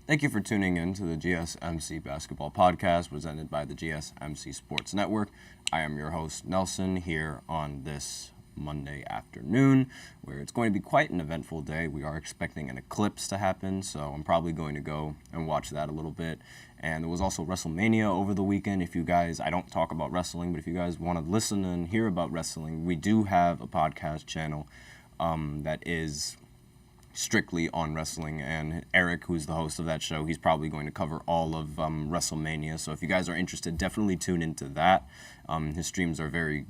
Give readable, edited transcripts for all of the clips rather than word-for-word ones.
Thank you for tuning in to the GSMC Basketball Podcast presented by the GSMC Sports Network. I am your host, Nelson, here on this Monday afternoon, where it's going to be quite an eventful day. We are expecting an eclipse to happen, so I'm probably going to go and watch that a little bit. And there was also WrestleMania over the weekend. I don't talk about wrestling, but if you guys want to listen and hear about wrestling, we do have a podcast channel that is strictly on wrestling, and Eric, who's the host of that show, he's probably going to cover all of WrestleMania. So if you guys are interested, definitely tune into that. His streams are very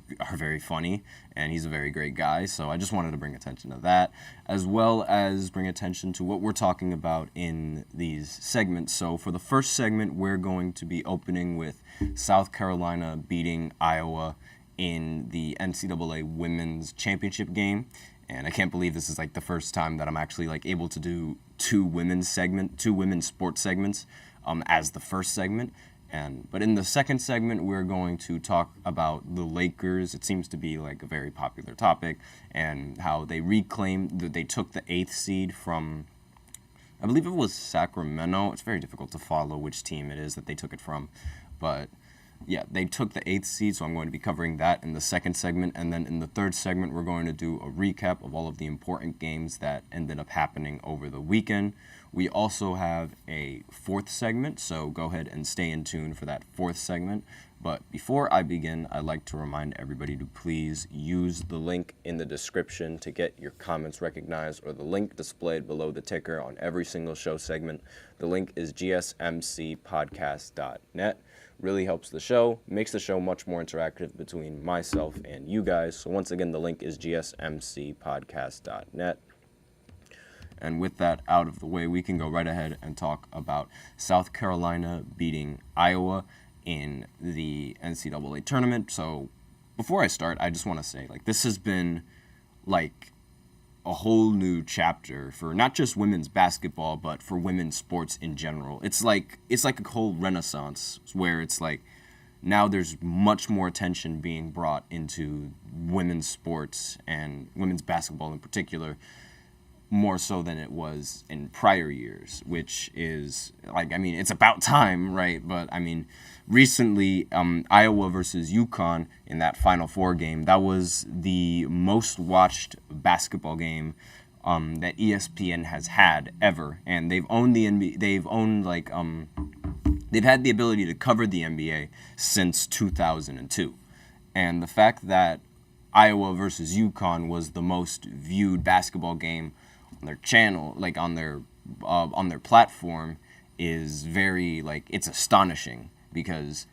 funny, and he's a very great guy. So I just wanted to bring attention to that, as well as bring attention to what we're talking about in these segments. So for the first segment, we're going to be opening with South Carolina beating Iowa in the NCAA Women's Championship game. And I can't believe this is the first time that I'm actually able to do two women's sports segments as the first segment. But in the second segment, we're going to talk about the Lakers. It seems to be a very popular topic, and how they they took the 8th seed from, I believe it was Sacramento. It's very difficult to follow which team it is that they took it from, but yeah, they took the 8th seed, so I'm going to be covering that in the second segment. And then in the third segment, we're going to do a recap of all of the important games that ended up happening over the weekend. We also have a fourth segment, so go ahead and stay in tune for that fourth segment. But before I begin, I'd like to remind everybody to please use the link in the description to get your comments recognized, or the link displayed below the ticker on every single show segment. The link is GSMCPodcast.net. Really helps the show, makes the show much more interactive between myself and you guys. So once again, the link is GSMCPodcast.net. And with that out of the way, we can go right ahead and talk about South Carolina beating Iowa in the NCAA tournament. So before I start, I just want to say, this has been a whole new chapter for not just women's basketball, but for women's sports in general. It's like a whole renaissance where it's now there's much more attention being brought into women's sports and women's basketball in particular, more so than it was in prior years, which is it's about time, right? But recently, Iowa versus UConn in that Final Four game, that was the most watched basketball game that ESPN has had ever, and they've owned the NBA. They've had the ability to cover the NBA since 2002, and the fact that Iowa versus UConn was the most viewed basketball game on their channel, on their platform, is very it's astonishing, because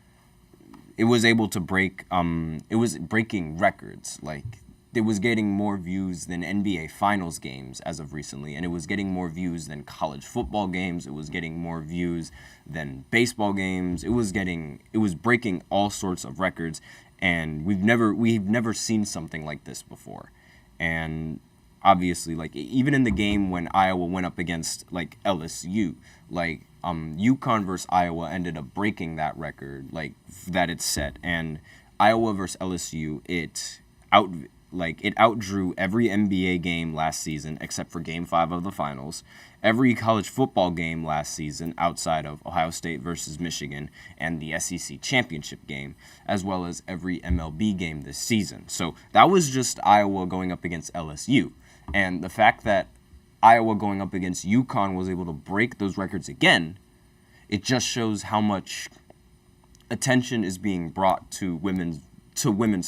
it was able to it was breaking records. It was getting more views than NBA Finals games as of recently, and it was getting more views than college football games. It was getting more views than baseball games. It was breaking all sorts of records, and we've never seen something like this before. And obviously, even in the game when Iowa went up against LSU, UConn versus Iowa ended up breaking that record that it set. And Iowa versus LSU, it outdrew every NBA game last season except for Game 5 of the Finals, every college football game last season outside of Ohio State versus Michigan and the SEC championship game, as well as every MLB game this season. So that was just Iowa going up against LSU. And the fact that Iowa going up against UConn was able to break those records again, it just shows how much attention is being brought to women's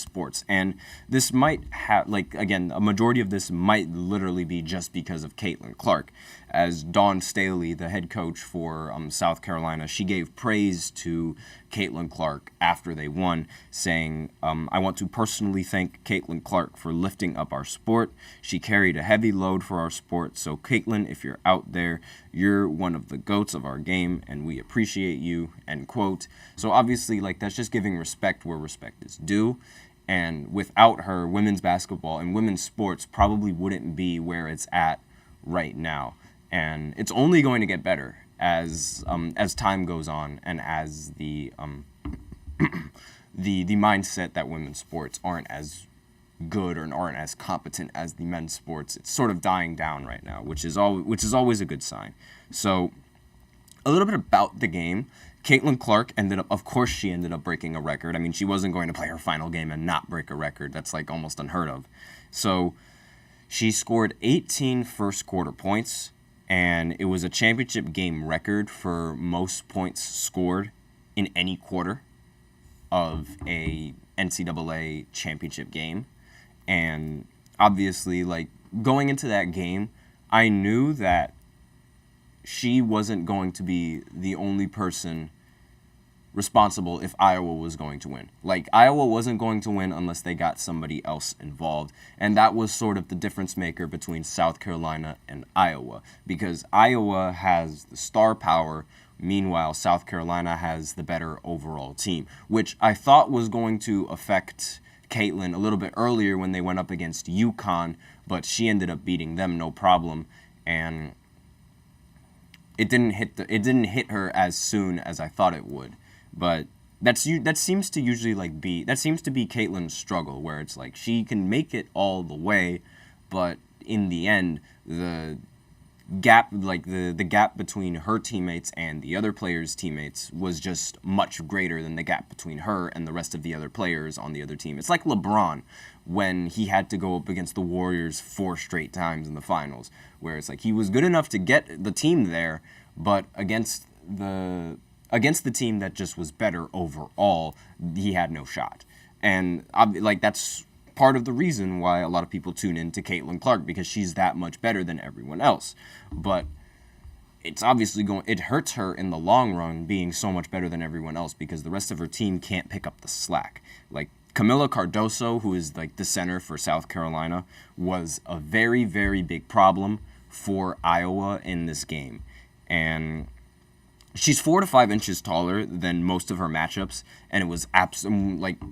sports. And this might have, again, a majority of this might literally be just because of Caitlin Clark. As Dawn Staley, the head coach for South Carolina, she gave praise to Caitlin Clark after they won, saying, I want to personally thank Caitlin Clark for lifting up our sport. She carried a heavy load for our sport. So Caitlin, if you're out there, you're one of the GOATs of our game, and we appreciate you, end quote. So obviously, that's just giving respect where respect is due. And without her, women's basketball and women's sports probably wouldn't be where it's at right now. And it's only going to get better as time goes on, and as the mindset that women's sports aren't as good or aren't as competent as the men's sports, it's sort of dying down right now, which is always a good sign. So a little bit about the game. Caitlin Clark ended up breaking a record. I mean, she wasn't going to play her final game and not break a record. That's like almost unheard of. So she scored 18 first quarter points, and it was a championship game record for most points scored in any quarter of a NCAA championship game. And obviously, like, going into that game, I knew that she wasn't going to be the only person responsible if Iowa was going to win. Like, Iowa wasn't going to win unless they got somebody else involved. And that was sort of the difference maker between South Carolina and Iowa, because Iowa has the star power. Meanwhile, South Carolina has the better overall team, which I thought was going to affect Caitlin a little bit earlier when they went up against UConn, but she ended up beating them no problem, and it didn't hit her as soon as I thought it would. But that seems to be Caitlin's struggle, where it's like she can make it all the way, but in the end, the gap between her teammates and the other players' teammates was just much greater than the gap between her and the rest of the other players on the other team. It's like LeBron when he had to go up against the Warriors 4 straight times in the finals, where it's like he was good enough to get the team there, but against the team that just was better overall, he had no shot. And that's part of the reason why a lot of people tune in to Caitlin Clark, because she's that much better than everyone else. But it's obviously it hurts her in the long run being so much better than everyone else, because the rest of her team can't pick up the slack. Like, Camila Cardoso, who is like the center for South Carolina, was a very, very big problem for Iowa in this game. And she's 4 to 5 inches taller than most of her matchups, and it was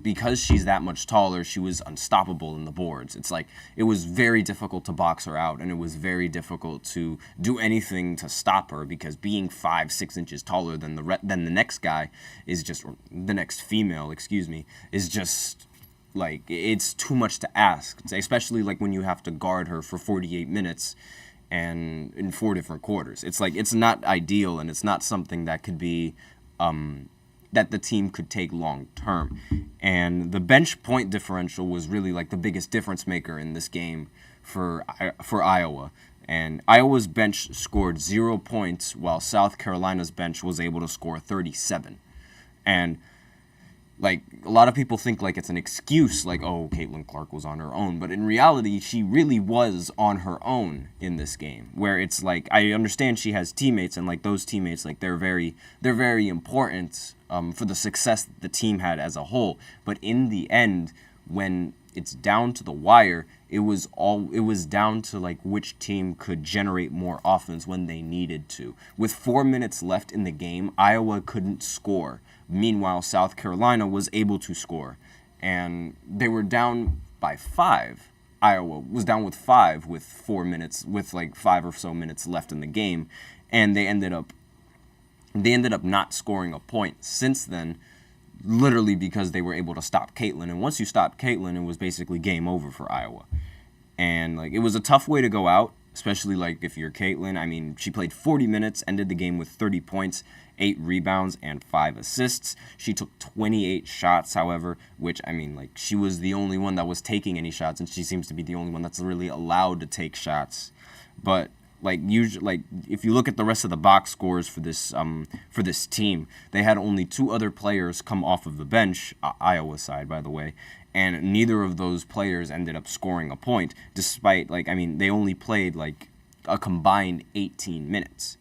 because she's that much taller, she was unstoppable in the boards. It's like it was very difficult to box her out, and it was very difficult to do anything to stop her, because being 5-6 inches taller than the next guy is just, or the next female, is just like, it's too much to ask, especially like when you have to guard her for 48 minutes. And in 4 different quarters. It's like, it's not ideal, and it's not something that could be, that the team could take long term. And the bench point differential was really like the biggest difference maker in this game for Iowa. And Iowa's bench scored 0 points, while South Carolina's bench was able to score 37. And like, a lot of people think like it's an excuse, like, oh, Caitlin Clark was on her own. But in reality, she really was on her own in this game, where it's like, I understand she has teammates, and like those teammates, like they're very important for the success that the team had as a whole. But in the end, when it's down to the wire, it was down to like which team could generate more offense when they needed to. With 4 minutes left in the game, Iowa couldn't score. Meanwhile, South Carolina was able to score, and they were down by 5. Iowa was down with 5 with 4 minutes, with like 5 or so minutes left in the game, and they ended up not scoring a point since then, literally because they were able to stop Caitlin. And once you stopped Caitlin, it was basically game over for Iowa. And like, it was a tough way to go out, especially like if you're Caitlin. I mean, she played 40 minutes, ended the game with 30 points, 8 rebounds, and 5 assists. She took 28 shots, however, which, I mean, like, she was the only one that was taking any shots, and she seems to be the only one that's really allowed to take shots. But like, usually, like, if you look at the rest of the box scores for this team, they had only 2 other players come off of the bench, Iowa side, by the way, and neither of those players ended up scoring a point, despite, like, I mean, they only played like a combined 18 minutes.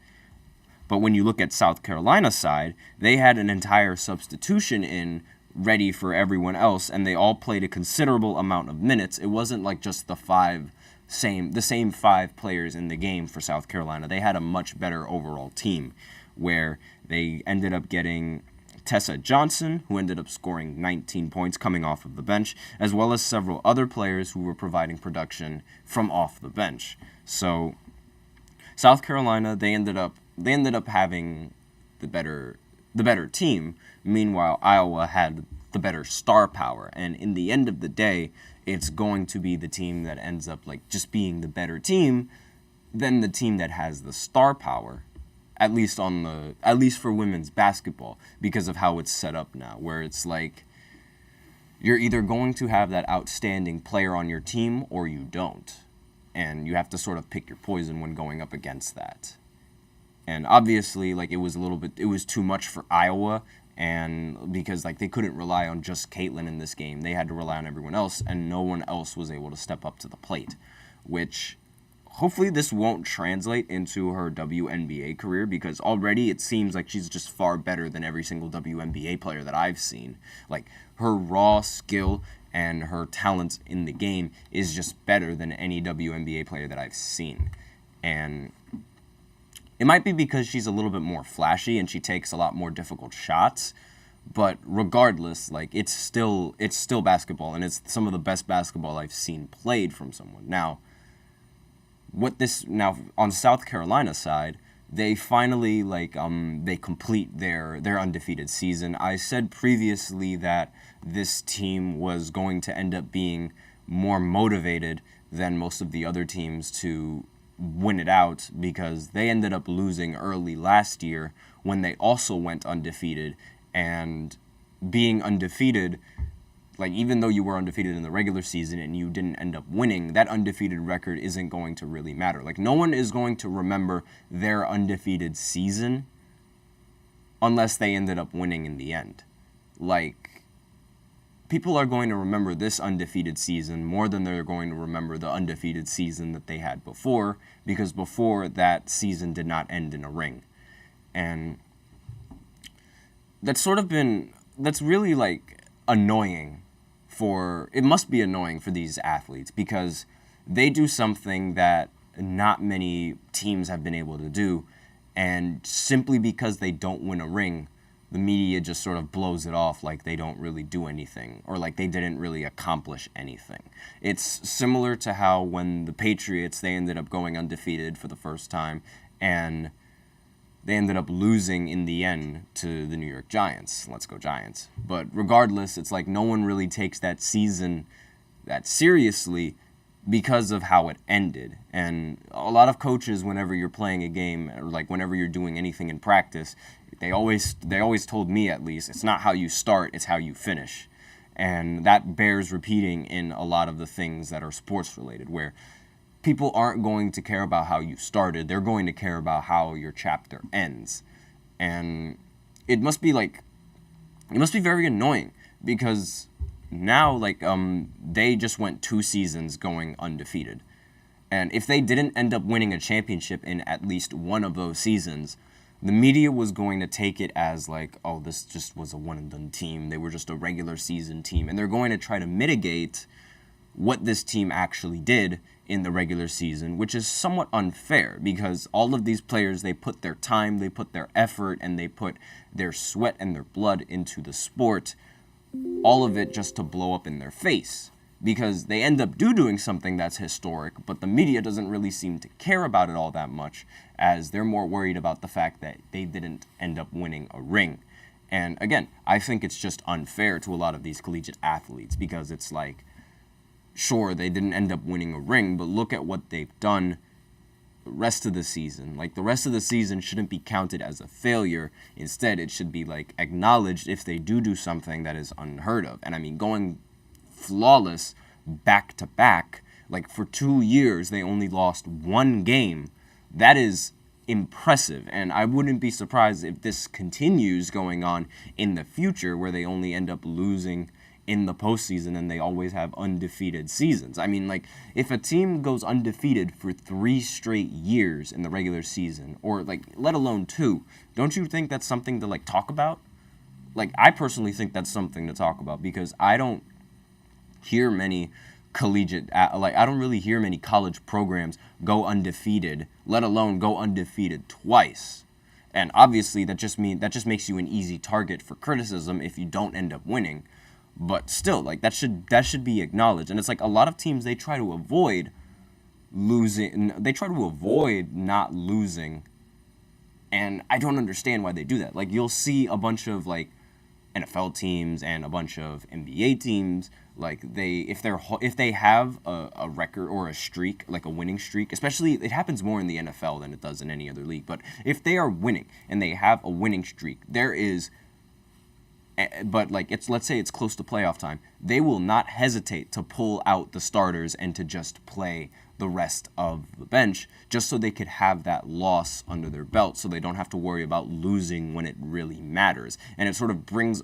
But when you look at South Carolina's side, they had an entire substitution in ready for everyone else, and they all played a considerable amount of minutes. It wasn't like just the same 5 players in the game for South Carolina. They had a much better overall team, where they ended up getting Tessa Johnson, who ended up scoring 19 points coming off of the bench, as well as several other players who were providing production from off the bench. So South Carolina, they ended up having the better team. Meanwhile, Iowa had the better star power. And in the end of the day, it's going to be the team that ends up like just being the better team than the team that has the star power. at least for women's basketball, because of how it's set up now, where it's like you're either going to have that outstanding player on your team or you don't. And you have to sort of pick your poison when going up against that. And obviously, like, it was too much for Iowa, and because, like, they couldn't rely on just Caitlin in this game. They had to rely on everyone else, and no one else was able to step up to the plate, which hopefully this won't translate into her WNBA career, because already it seems like she's just far better than every single WNBA player that I've seen. Like, her raw skill and her talent in the game is just better than any WNBA player that I've seen. And it might be because she's a little bit more flashy and she takes a lot more difficult shots, but regardless, like, it's still basketball, and it's some of the best basketball I've seen played from someone. Now, on South Carolina side, they finally, like, they complete their undefeated season. I said previously that this team was going to end up being more motivated than most of the other teams to win it out, because they ended up losing early last year when they also went undefeated. And being undefeated, like, even though you were undefeated in the regular season and you didn't end up winning, that undefeated record isn't going to really matter. Like, no one is going to remember their undefeated season unless they ended up winning in the end. Like, people are going to remember this undefeated season more than they're going to remember the undefeated season that they had before, because before, that season did not end in a ring. And that's really, like, annoying. It must be annoying for these athletes, because they do something that not many teams have been able to do, and simply because they don't win a ring, the media just sort of blows it off like they don't really do anything, or like they didn't really accomplish anything. It's similar to how when the Patriots, they ended up going undefeated for the first time, and they ended up losing in the end to the New York Giants. Let's go Giants. But regardless, it's like no one really takes that season that seriously because of how it ended. And a lot of coaches, whenever you're playing a game, or like whenever you're doing anything in practice, they always told me, at least, it's not how you start, it's how you finish. And that bears repeating in a lot of the things that are sports related, where people aren't going to care about how you started. They're going to care about how your chapter ends. And it must be very annoying, because now, like, they just went 2 seasons going undefeated. And if they didn't end up winning a championship in at least one of those seasons, the media was going to take it as like, oh, this just was a one-and-done team. They were just a regular season team. And they're going to try to mitigate what this team actually did in the regular season, which is somewhat unfair, because all of these players, they put their time, they put their effort, and they put their sweat and their blood into the sport, all of it just to blow up in their face, because they end up doing something that's historic, but the media doesn't really seem to care about it all that much, as they're more worried about the fact that they didn't end up winning a ring. And again, I think it's just unfair to a lot of these collegiate athletes, because it's like, sure, they didn't end up winning a ring, but look at what they've done the rest of the season. Like, the rest of the season shouldn't be counted as a failure. Instead, it should be, like, acknowledged if they do something that is unheard of. And I mean, going flawless back to back, like, for 2 years, they only lost 1 game. That is impressive. And I wouldn't be surprised if this continues going on in the future, where they only end up losing in the postseason and they always have undefeated seasons. I mean, like, if a team goes undefeated for 3 straight years in the regular season, or, like, let alone 2, don't you think that's something to, like, talk about? Like, I personally think that's something to talk about, because I don't hear many I don't really hear many college programs go undefeated, let alone go undefeated twice. And obviously that just makes you an easy target for criticism if you don't end up winning. But still, like, that should be acknowledged. And it's like a lot of teams, they try to avoid not losing. And I don't understand why they do that. Like, you'll see a bunch of, like, NFL teams and a bunch of NBA teams Like if they have a record or a streak, like a winning streak, especially it happens more in the NFL than it does in any other league. But if they are winning and they have a winning streak, but like let's say it's close to playoff time, they will not hesitate to pull out the starters and to just play the rest of the bench just so they could have that loss under their belt, so they don't have to worry about losing when it really matters. And it sort of brings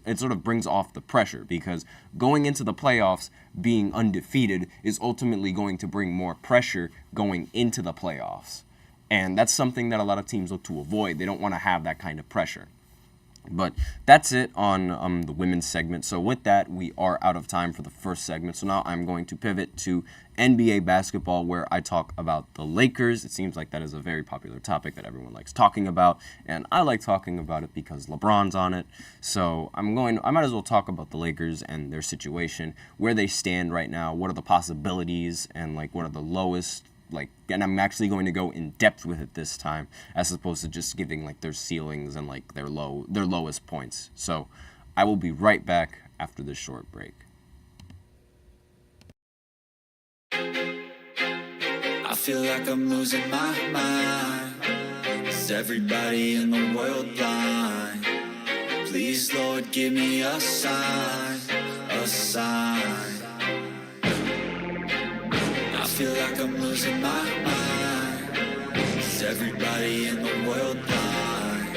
off the pressure, because going into the playoffs being undefeated is ultimately going to bring more pressure going into the playoffs. And that's something that a lot of teams look to avoid. They don't want to have that kind of pressure. But that's it on the women's segment. So with that, we are out of time for the first segment. So now I'm going to pivot to NBA basketball, where I talk about the Lakers. It seems like that is a very popular topic that everyone likes talking about, and I like talking about it because LeBron's on it. So I might as well talk about the Lakers and their situation, where they stand right now, what are the possibilities, and like what are the lowest. And I'm actually going to go in depth with it this time, as opposed to just giving like their ceilings and like their lowest points. So I will be right back after this short break. I feel like I'm losing my mind. Is everybody in the world blind? Please, Lord, give me a sign, a sign. I feel like I'm losing my mind. Is everybody in the world blind?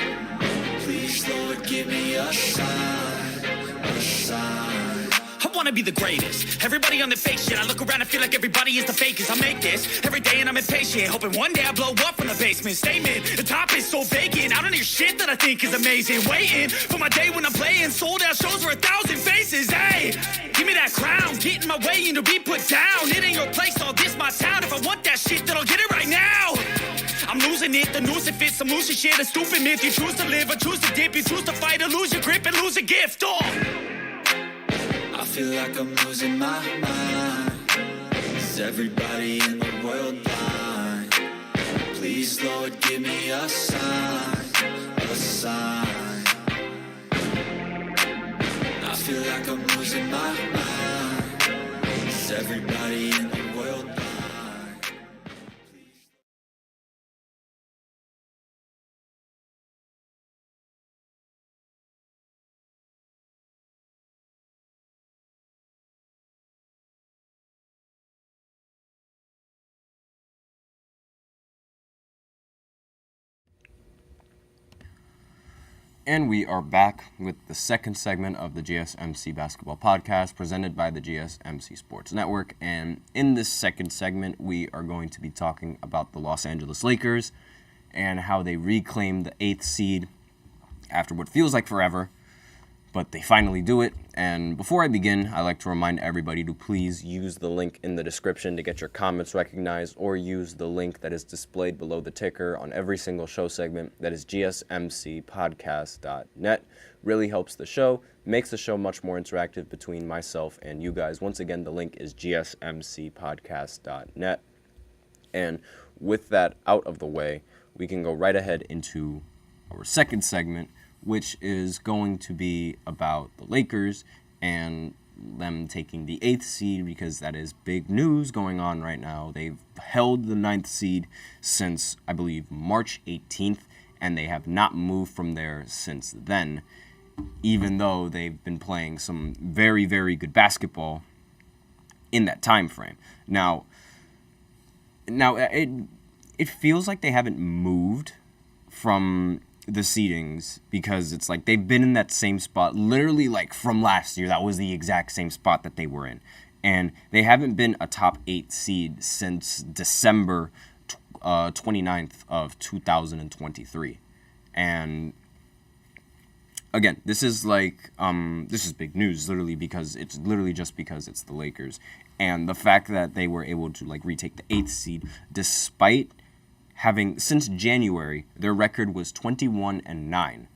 Please, Lord, give me a sign, a sign. I wanna be the greatest. Everybody on the fake shit. I look around and feel like everybody is the fakest. I make this every day and I'm impatient, hoping one day I blow up from the basement. Statement, the top is so vacant. I don't hear shit that I think is amazing. Waiting for my day when I'm playing sold out shows for 1,000 faces. Hey, give me that crown, get in my way and to be put down. It ain't your place, all this my town. If I want that shit, then I'll get it right now. I'm losing it, the noose it fits, some losing shit, a stupid myth. You choose to live or choose to dip, you choose to fight or lose your grip and lose a gift. Oh. I feel like I'm losing my mind. Is everybody in the world blind? Please, Lord, give me a sign, a sign. I feel like I'm losing my mind. Is everybody in the world blind? And we are back with the second segment of the GSMC Basketball Podcast, presented by the GSMC Sports Network. And in this second segment, we are going to be talking about the Los Angeles Lakers and how they reclaimed the 8th seed after what feels like forever, but they finally do it. And before I begin, I'd like to remind everybody to please use the link in the description to get your comments recognized, or use the link that is displayed below the ticker on every single show segment. That is GSMCPodcast.net. Really helps the show, makes the show much more interactive between myself and you guys. Once again, the link is GSMCPodcast.net. And with that out of the way, we can go right ahead into our second segment, which is going to be about the Lakers and them taking the 8th seed, because that is big news going on right now. They've held the 9th seed since, I believe, March 18th, and they have not moved from there since then, even though they've been playing some very, very good basketball in that time frame. Now it feels like they haven't moved from the seedings, because it's like they've been in that same spot literally like from last year. That was the exact same spot that they were in, and they haven't been a top 8 seed since December 29th of 2023. And again, this is big news, literally, because it's the Lakers, and the fact that they were able to like retake the 8th seed despite having, since January, their record was 21-9,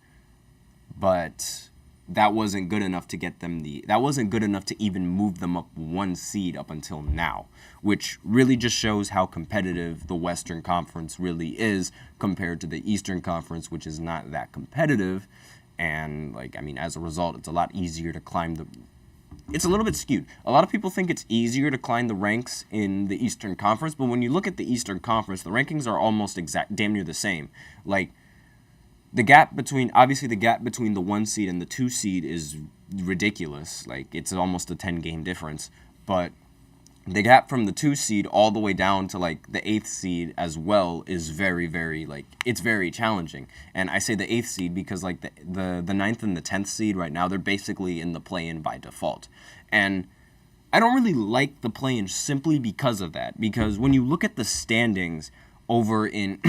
but that wasn't good enough to get them that wasn't good enough to even move them up 1 seed up until now, which really just shows how competitive the Western Conference really is compared to the Eastern Conference, which is not that competitive. And as a result, it's a lot easier to climb it's a little bit skewed. A lot of people think it's easier to climb the ranks in the Eastern Conference, but when you look at the Eastern Conference, the rankings are almost damn near the same. Like, the gap between the 1 seed and the 2 seed is ridiculous. Like, it's almost a 10-game difference. But the gap from the 2 seed all the way down to, like, the 8th seed as well is very, very, like, it's very challenging. And I say the 8th seed because, like, the 9th and the 10th seed right now, they're basically in the play-in by default. And I don't really like the play-in simply because of that. Because when you look at the standings over in...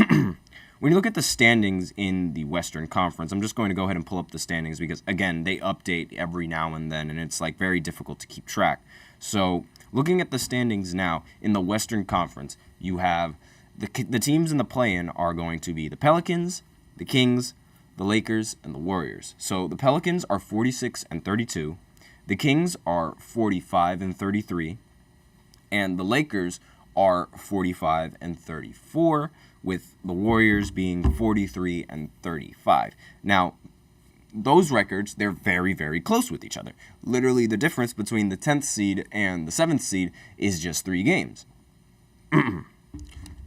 When you look at the standings in the Western Conference, I'm just going to go ahead and pull up the standings because, again, they update every now and then, and it's, like, very difficult to keep track. So, looking at the standings now in the Western Conference, you have the teams in the play-in are going to be the Pelicans, the Kings, the Lakers, and the Warriors. So, the Pelicans are 46-32, the Kings are 45-33, and the Lakers are 45-34. With the Warriors being 43-35. Now, those records, they're very, very close with each other. Literally, the difference between the 10th seed and the 7th seed is just 3 games.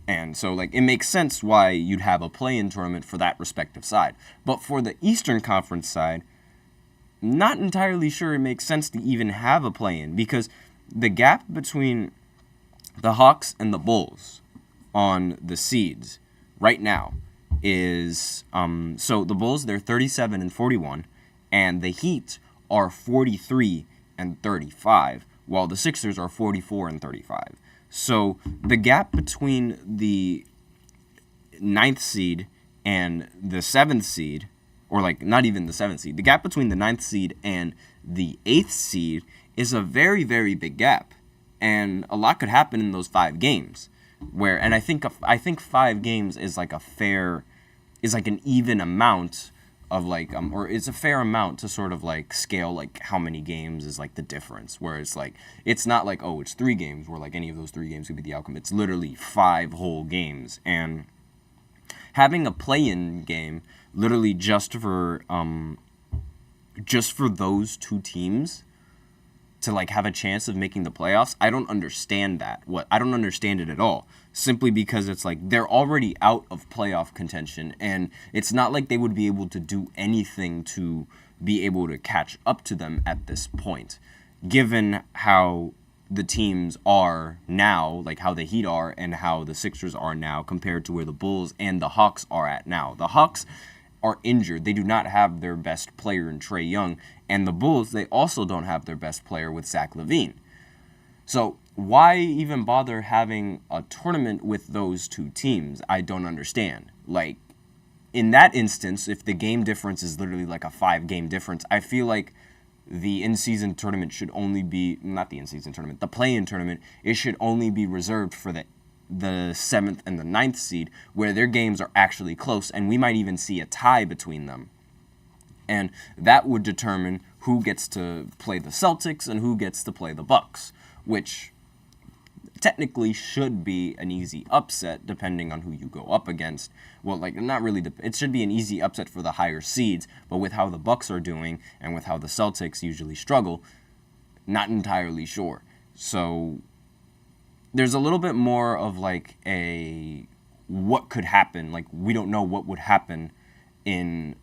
And so, like, it makes sense why you'd have a play-in tournament for that respective side. But for the Eastern Conference side, not entirely sure it makes sense to even have a play-in because the gap between the Hawks and the Bulls on the seeds right now is so the Bulls, they're 37-41, and the Heat are 43-35, while the Sixers are 44-35. So the gap between the 9th seed and the 7th seed, or like not even the 7th seed, the gap between the 9th seed and the 8th seed is a very, very big gap, and a lot could happen in those 5 games. And I think 5 games is like an even amount of like or it's a fair amount to sort of like scale like how many games is like the difference. Where it's like it's not like it's 3 games where like any of those 3 games could be the outcome. It's literally 5 whole games, and having a play-in game literally just for those 2 teams to like have a chance of making the playoffs, I don't understand that. I don't understand it at all. Simply because it's like they're already out of playoff contention, and it's not like they would be able to do anything to be able to catch up to them at this point. Given how the teams are now, like how the Heat are and how the Sixers are now compared to where the Bulls and the Hawks are at now. The Hawks are injured. They do not have their best player in Trae Young. And the Bulls, they also don't have their best player with Zach LaVine. So why even bother having a tournament with those 2 teams? I don't understand. Like, in that instance, if the game difference is literally like a 5-game difference, I feel like the in-season tournament should only be, not the in-season tournament, the play-in tournament, it should only be reserved for the 7th and the 9th seed, where their games are actually close, and we might even see a tie between them. And that would determine who gets to play the Celtics and who gets to play the Bucks, which technically should be an easy upset depending on who you go up against. Well, like, not really, it should be an easy upset for the higher seeds, but with how the Bucks are doing and with how the Celtics usually struggle, not entirely sure. So there's a little bit more of like a what could happen. Like, we don't know what would happen in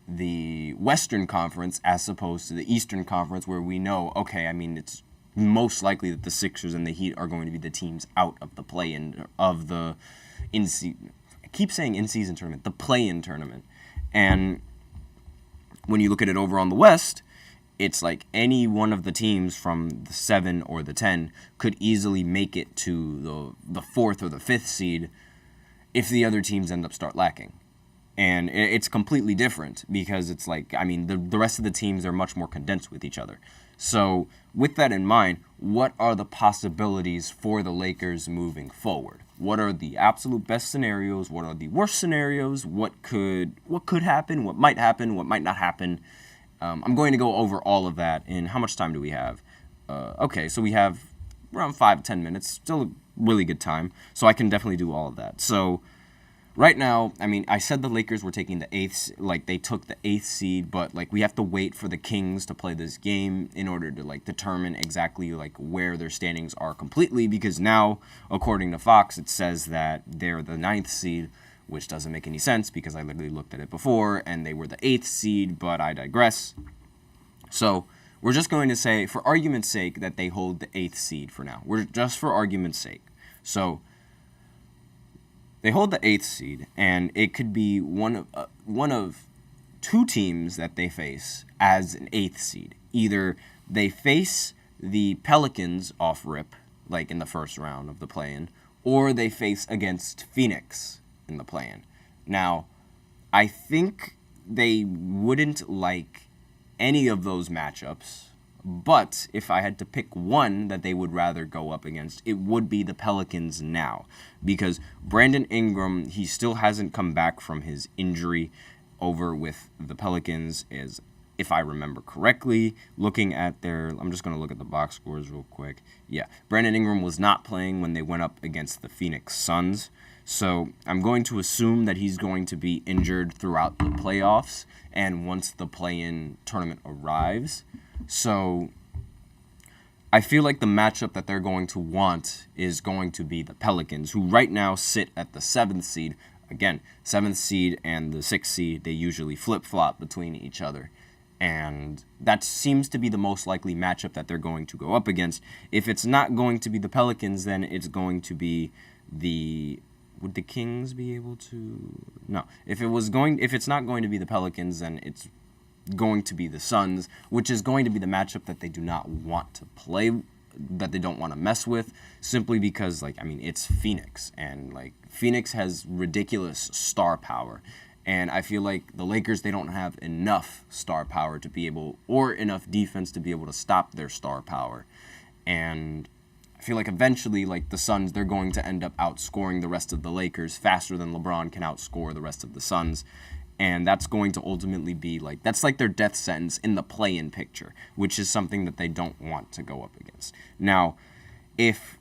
the Western Conference as opposed to the Eastern Conference, where we know, okay, I mean, it's most likely that the Sixers and the Heat are going to be the teams out of the play-in of the I keep saying in-season tournament, the play-in tournament. And when you look at it over on the West, it's like any one of the teams from the 7 or the 10 could easily make it to the 4th or the 5th seed if the other teams end up start lacking. And it's completely different because it's like, I mean, the rest of the teams are much more condensed with each other. So with that in mind, what are the possibilities for the Lakers moving forward? What are the absolute best scenarios? What are the worst scenarios? What could happen? What might not happen? I'm going to go over all of that in how much time do we have? Okay, so we have around 5 to 10 minutes. Still a really good time. So I can definitely do all of that. So right now, I mean, I said the Lakers were taking the 8th, like, they took the 8th seed, but, like, we have to wait for the Kings to play this game in order to, like, determine exactly, like, where their standings are completely, because now, according to Fox, it says that they're the 9th seed, which doesn't make any sense, because I literally looked at it before, and they were the 8th seed, but I digress. So, we're just going to say, for argument's sake, that they hold the 8th seed for now. We're just for argument's sake. So, they hold the 8th seed, and it could be one of two teams that they face as an 8th seed. Either they face the Pelicans off rip, like in the first round of the play-in, or they face against Phoenix in the play-in. Now, I think they wouldn't like any of those matchups, but if I had to pick one that they would rather go up against, it would be the Pelicans now. Because Brandon Ingram, he still hasn't come back from his injury over with the Pelicans, is, if I remember correctly, looking at I'm just going to look at the box scores real quick. Yeah, Brandon Ingram was not playing when they went up against the Phoenix Suns. So I'm going to assume that he's going to be injured throughout the playoffs and once the play-in tournament arrives. So I feel like the matchup that they're going to want is going to be the Pelicans, who right now sit at the 7th seed. Again, 7th seed and the 6th seed, they usually flip-flop between each other. And that seems to be the most likely matchup that they're going to go up against. If it's not going to be the Pelicans, then it's going to be would the Kings be able to? No. If it's not going to be the Pelicans, then it's going to be the Suns, which is going to be the matchup that they do not want to play, that they don't want to mess with, simply because, like, I mean, it's Phoenix, and, like, Phoenix has ridiculous star power, and I feel like the Lakers, they don't have enough star power to be able, or enough defense to be able to stop their star power, and I feel like eventually, like, the Suns, they're going to end up outscoring the rest of the Lakers faster than LeBron can outscore the rest of the Suns. And that's going to ultimately be, like, that's like their death sentence in the play-in picture, which is something that they don't want to go up against. Now, if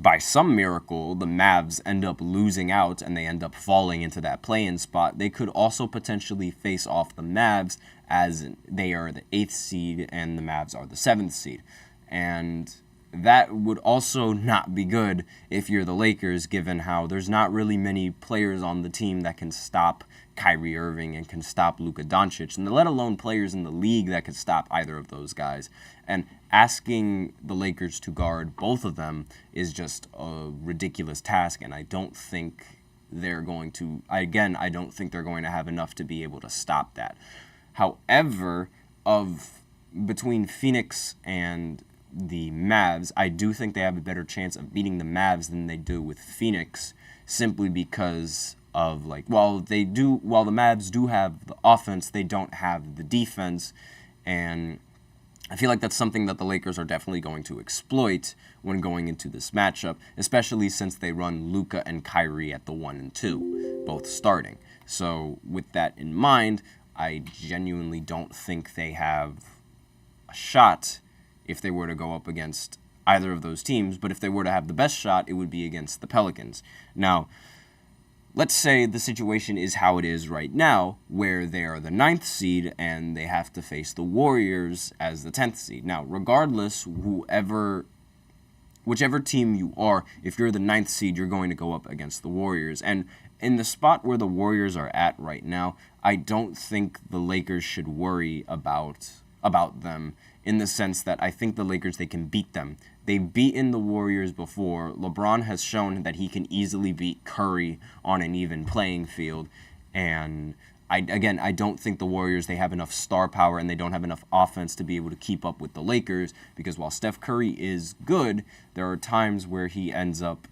by some miracle the Mavs end up losing out and they end up falling into that play-in spot, they could also potentially face off the Mavs, as they are the 8th seed and the Mavs are the 7th seed. And that would also not be good if you're the Lakers, given how there's not really many players on the team that can stop Kyrie Irving and can stop Luka Doncic, and let alone players in the league that could stop either of those guys. And asking the Lakers to guard both of them is just a ridiculous task, and I don't think they're going to, I don't think they're going to have enough to be able to stop that. However, between Phoenix and the Mavs, I do think they have a better chance of beating the Mavs than they do with Phoenix, simply because of, like, while the Mavs do have the offense, they don't have the defense, and I feel like that's something that the Lakers are definitely going to exploit when going into this matchup, especially since they run Luka and Kyrie at the 1 and 2, both starting. So with that in mind, I genuinely don't think they have a shot if they were to go up against either of those teams, but if they were to have the best shot, it would be against the Pelicans. Now, let's say the situation is how it is right now, where they are the 9th seed and they have to face the Warriors as the 10th seed. Now, regardless, whichever team you are, if you're the 9th seed, you're going to go up against the Warriors. And in the spot where the Warriors are at right now, I don't think the Lakers should worry about them, in the sense that I think the Lakers, they can beat them. They've beaten the Warriors before. LeBron has shown that he can easily beat Curry on an even playing field. And I don't think the Warriors, they have enough star power and they don't have enough offense to be able to keep up with the Lakers, because while Steph Curry is good, there are times where he ends up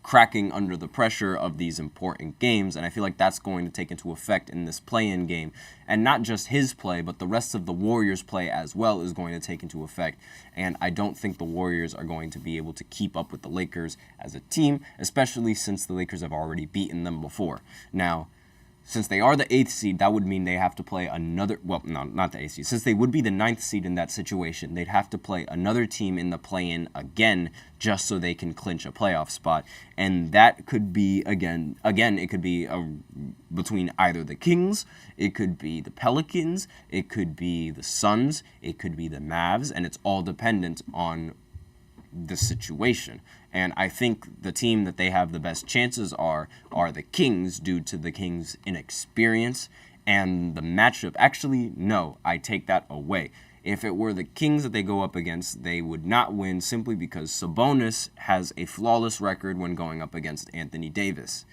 cracking under the pressure of these important games, and I feel like that's going to take into effect in this play-in game. And not just his play, but the rest of the Warriors' play as well is going to take into effect, and I don't think the Warriors are going to be able to keep up with the Lakers as a team, especially since the Lakers have already beaten them before. Now, since they are the 8th seed, that would mean they have to play another, well, no, not the 8th seed. Since they would be the 9th seed in that situation, they'd have to play another team in the play-in again just so they can clinch a playoff spot. And that could be, again, it could be between either the Kings, it could be the Pelicans, it could be the Suns, it could be the Mavs, and it's all dependent on the situation. And I think the team that they have the best chances are the Kings, due to the Kings' inexperience and the matchup. Actually, no, I take that away. If it were the Kings that they go up against, they would not win simply because Sabonis has a flawless record when going up against Anthony Davis.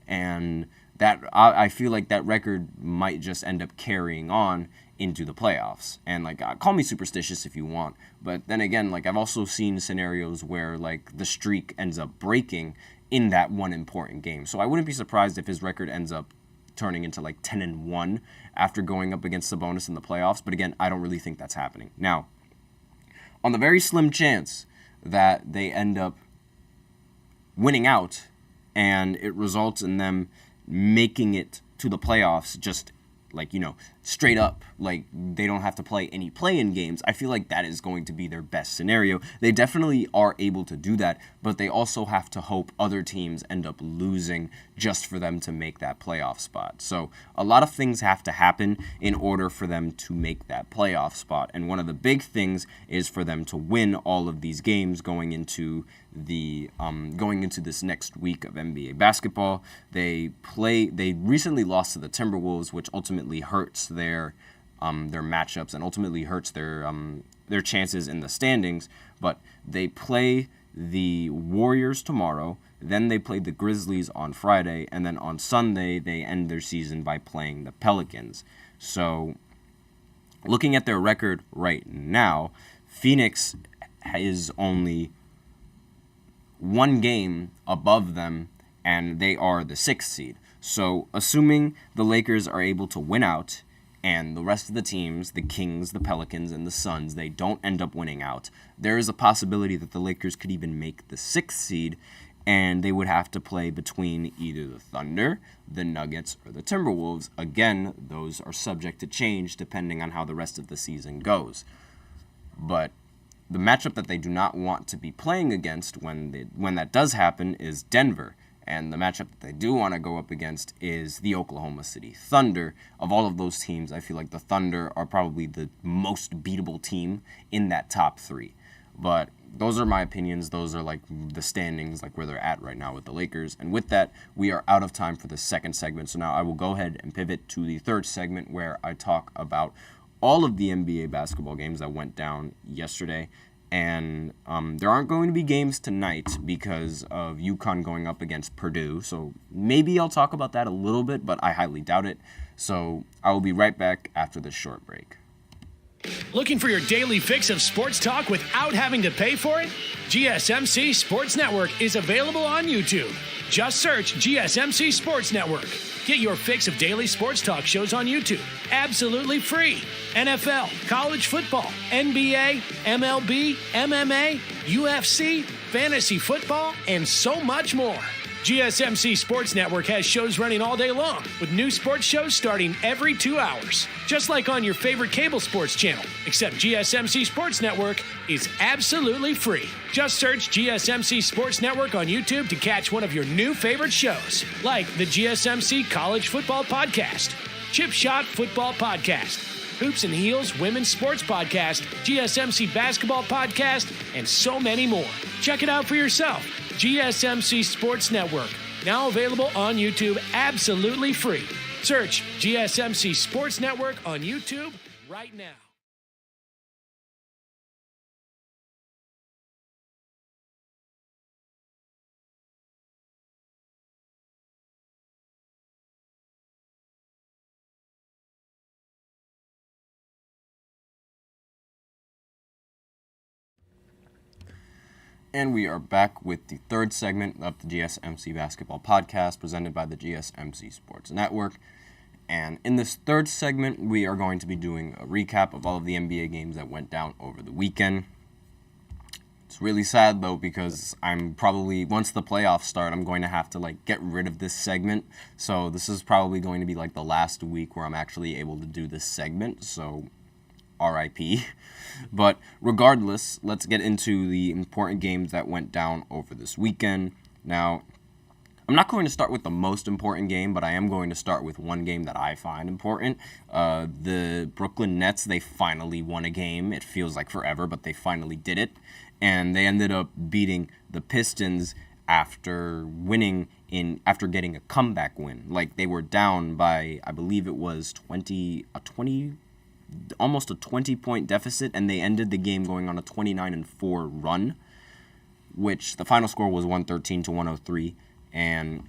And that I feel like that record might just end up carrying on into the playoffs. And like, call me superstitious if you want, but then again, like, I've also seen scenarios where like the streak ends up breaking in that one important game. So I wouldn't be surprised if his record ends up turning into like 10-1 after going up against Sabonis in the playoffs. But again, I don't really think that's happening. Now, on the very slim chance that they end up winning out and it results in them making it to the playoffs, just like, straight up, like they don't have to play any play-in games, I feel like that is going to be their best scenario. They definitely are able to do that, but they also have to hope other teams end up losing just for them to make that playoff spot. So a lot of things have to happen in order for them to make that playoff spot. And one of the big things is for them to win all of these games going into this next week of NBA basketball. They recently lost to the Timberwolves, which ultimately hurts their matchups and ultimately hurts their chances in the standings. But they play the Warriors tomorrow, then they play the Grizzlies on Friday, and then on Sunday they end their season by playing the Pelicans. So looking at their record right now, Phoenix is only one game above them, and they are the 6th seed. So assuming the Lakers are able to win out and the rest of the teams, the Kings, the Pelicans, and the Suns, they don't end up winning out, there is a possibility that the Lakers could even make the 6th seed, and they would have to play between either the Thunder, the Nuggets, or the Timberwolves. Again, those are subject to change depending on how the rest of the season goes. But the matchup that they do not want to be playing against when that does happen is Denver. And the matchup that they do want to go up against is the Oklahoma City Thunder. Of all of those teams, I feel like the Thunder are probably the most beatable team in that top 3. But those are my opinions. Those are like the standings, like where they're at right now with the Lakers. And with that, we are out of time for the second segment. So now I will go ahead and pivot to the third segment, where I talk about all of the NBA basketball games that went down yesterday. And there aren't going to be games tonight because of UConn going up against Purdue. So maybe I'll talk about that a little bit, but I highly doubt it. So I will be right back after this short break. Looking for your daily fix of sports talk without having to pay for it? GSMC Sports Network is available on YouTube. Just search GSMC Sports Network. Get your fix of daily sports talk shows on YouTube, absolutely free. NFL, college football, NBA, MLB, MMA, UFC, fantasy football, and so much more. GSMC Sports Network has shows running all day long, with new sports shows starting every 2 hours. Just like on your favorite cable sports channel, except GSMC Sports Network is absolutely free. Just search GSMC Sports Network on YouTube to catch one of your new favorite shows, like the GSMC College Football Podcast, Chip Shot Football Podcast, Hoops and Heels Women's Sports Podcast, GSMC Basketball Podcast, and so many more. Check it out for yourself. GSMC Sports Network, now available on YouTube absolutely free. Search GSMC Sports Network on YouTube right now. And we are back with the third segment of the GSMC Basketball Podcast presented by the GSMC Sports Network. And in this third segment, we are going to be doing a recap of all of the NBA games that went down over the weekend. It's really sad, though, because I'm probably, once the playoffs start, I'm going to have to, like, get rid of this segment. So this is probably going to be, like, the last week where I'm actually able to do this segment. So, RIP. But regardless, let's get into the important games that went down over this weekend. Now, I'm not going to start with the most important game, but I am going to start with one game that I find important. The Brooklyn Nets, they finally won a game. It feels like forever, but they finally did it. And they ended up beating the Pistons after getting a comeback win. Like, they were down by, I believe it was almost a 20-point deficit, and they ended the game going on a 29-4 run, which the final score was 113-103. And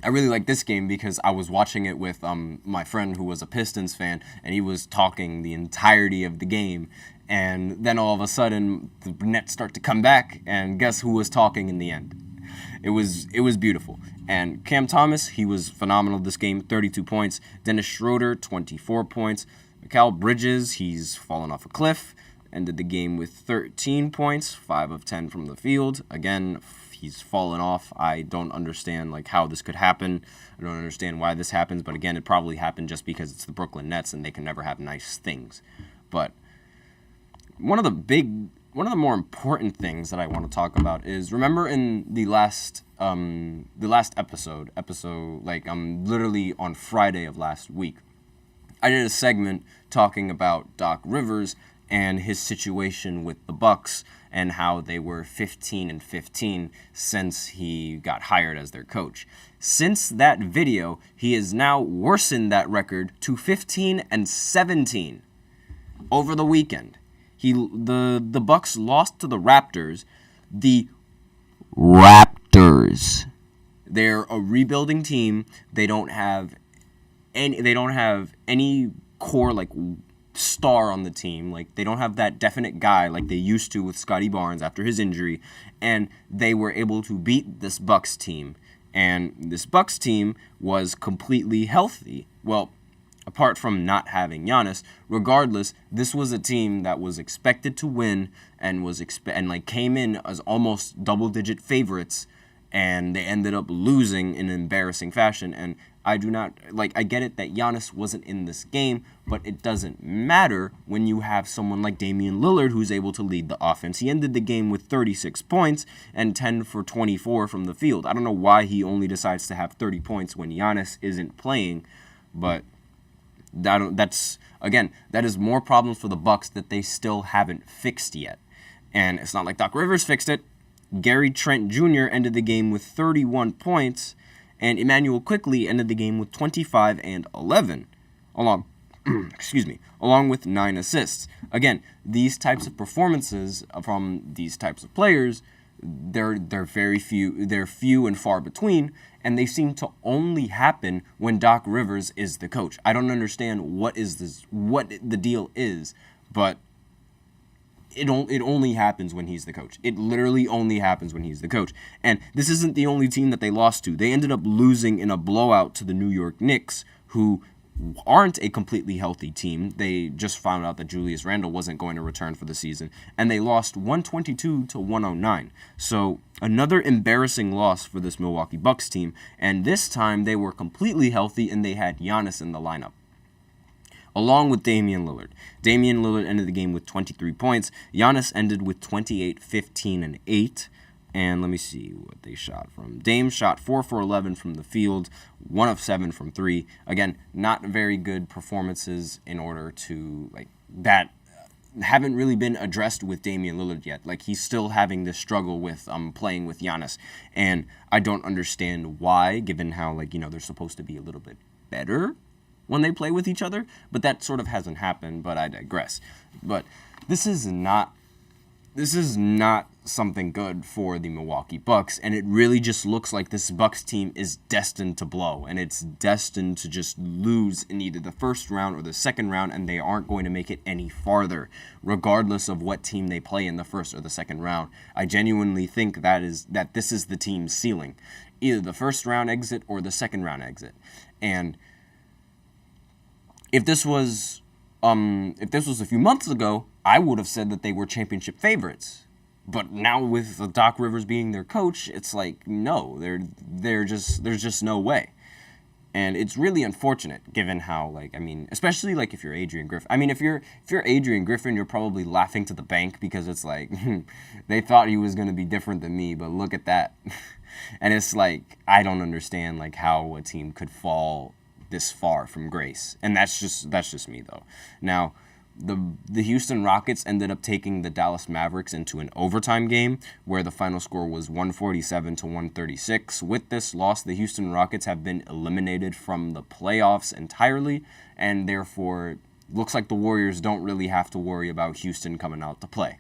I really like this game because I was watching it with my friend who was a Pistons fan, and he was talking the entirety of the game. And then all of a sudden, the Nets start to come back, and guess who was talking in the end? It was beautiful. And Cam Thomas, he was phenomenal this game, 32 points. Dennis Schroeder, 24 points. Mikal Bridges, he's fallen off a cliff. Ended the game with 13 points, 5 of 10 from the field. Again, he's fallen off. I don't understand like how this could happen. I don't understand why this happens, but again, it probably happened just because it's the Brooklyn Nets and they can never have nice things. But one of the more important things that I want to talk about is, remember in the last episode like literally on Friday of last week, I did a segment talking about Doc Rivers and his situation with the Bucks and how they were 15-15 since he got hired as their coach. Since that video, he has now worsened that record to 15-17 over the weekend. The Bucks lost to the Raptors. The Raptors. They're a rebuilding team. They don't have any core like star on the team. Like, they don't have that definite guy like they used to with Scotty Barnes after his injury, and they were able to beat this Bucks team. And this Bucks team was completely healthy. Well, apart from not having Giannis, regardless, this was a team that was expected to win and came in as almost double-digit favorites, and they ended up losing in an embarrassing fashion. And I get it that Giannis wasn't in this game, but it doesn't matter when you have someone like Damian Lillard who's able to lead the offense. He ended the game with 36 points and 10 for 24 from the field. I don't know why he only decides to have 30 points when Giannis isn't playing, but that is more problems for the Bucks that they still haven't fixed yet. And it's not like Doc Rivers fixed it. Gary Trent Jr. ended the game with 31 points, and Emmanuel Quickley ended the game with 25 and 11, along with 9 assists. Again, these types of performances from these types of players, they're few and far between, and they seem to only happen when Doc Rivers is the coach. I don't understand what the deal is, but it only happens when he's the coach. It literally only happens when he's the coach. And this isn't the only team that they lost to. They ended up losing in a blowout to the New York Knicks, who aren't a completely healthy team. They just found out that Julius Randle wasn't going to return for the season, and they lost 122-109. So another embarrassing loss for this Milwaukee Bucks team, and this time they were completely healthy and they had Giannis in the lineup, along with Damian Lillard. Damian Lillard ended the game with 23 points. Giannis ended with 28, 15, and 8. And let me see what they shot from. Dame shot 4 for 11 from the field, 1 of 7 from 3. Again, not very good performances in order to, that haven't really been addressed with Damian Lillard yet. He's still having this struggle with playing with Giannis. And I don't understand why, given how, they're supposed to be a little bit better when they play with each other, but that sort of hasn't happened, but I digress. But this is not something good for the Milwaukee Bucks, and it really just looks like this Bucks team is destined to blow, and it's destined to just lose in either the first round or the second round, and they aren't going to make it any farther, regardless of what team they play in the first or the second round. I genuinely think that this is the team's ceiling, either the first round exit or the second round exit. And if this was a few months ago, I would have said that they were championship favorites. But now with Doc Rivers being their coach, it's like, no, there's just no way. And it's really unfortunate, given how, like, I mean, especially, like, if you're Adrian Griffin. I mean, if you're Adrian Griffin, you're probably laughing to the bank because it's like, they thought he was going to be different than me, but look at that. And it's like, I don't understand, like, how a team could fall this far from grace. And that's just me, though. Now, the Houston Rockets ended up taking the Dallas Mavericks into an overtime game where the final score was 147-136. With this loss, the Houston Rockets have been eliminated from the playoffs entirely, and therefore looks like the Warriors don't really have to worry about Houston coming out to play.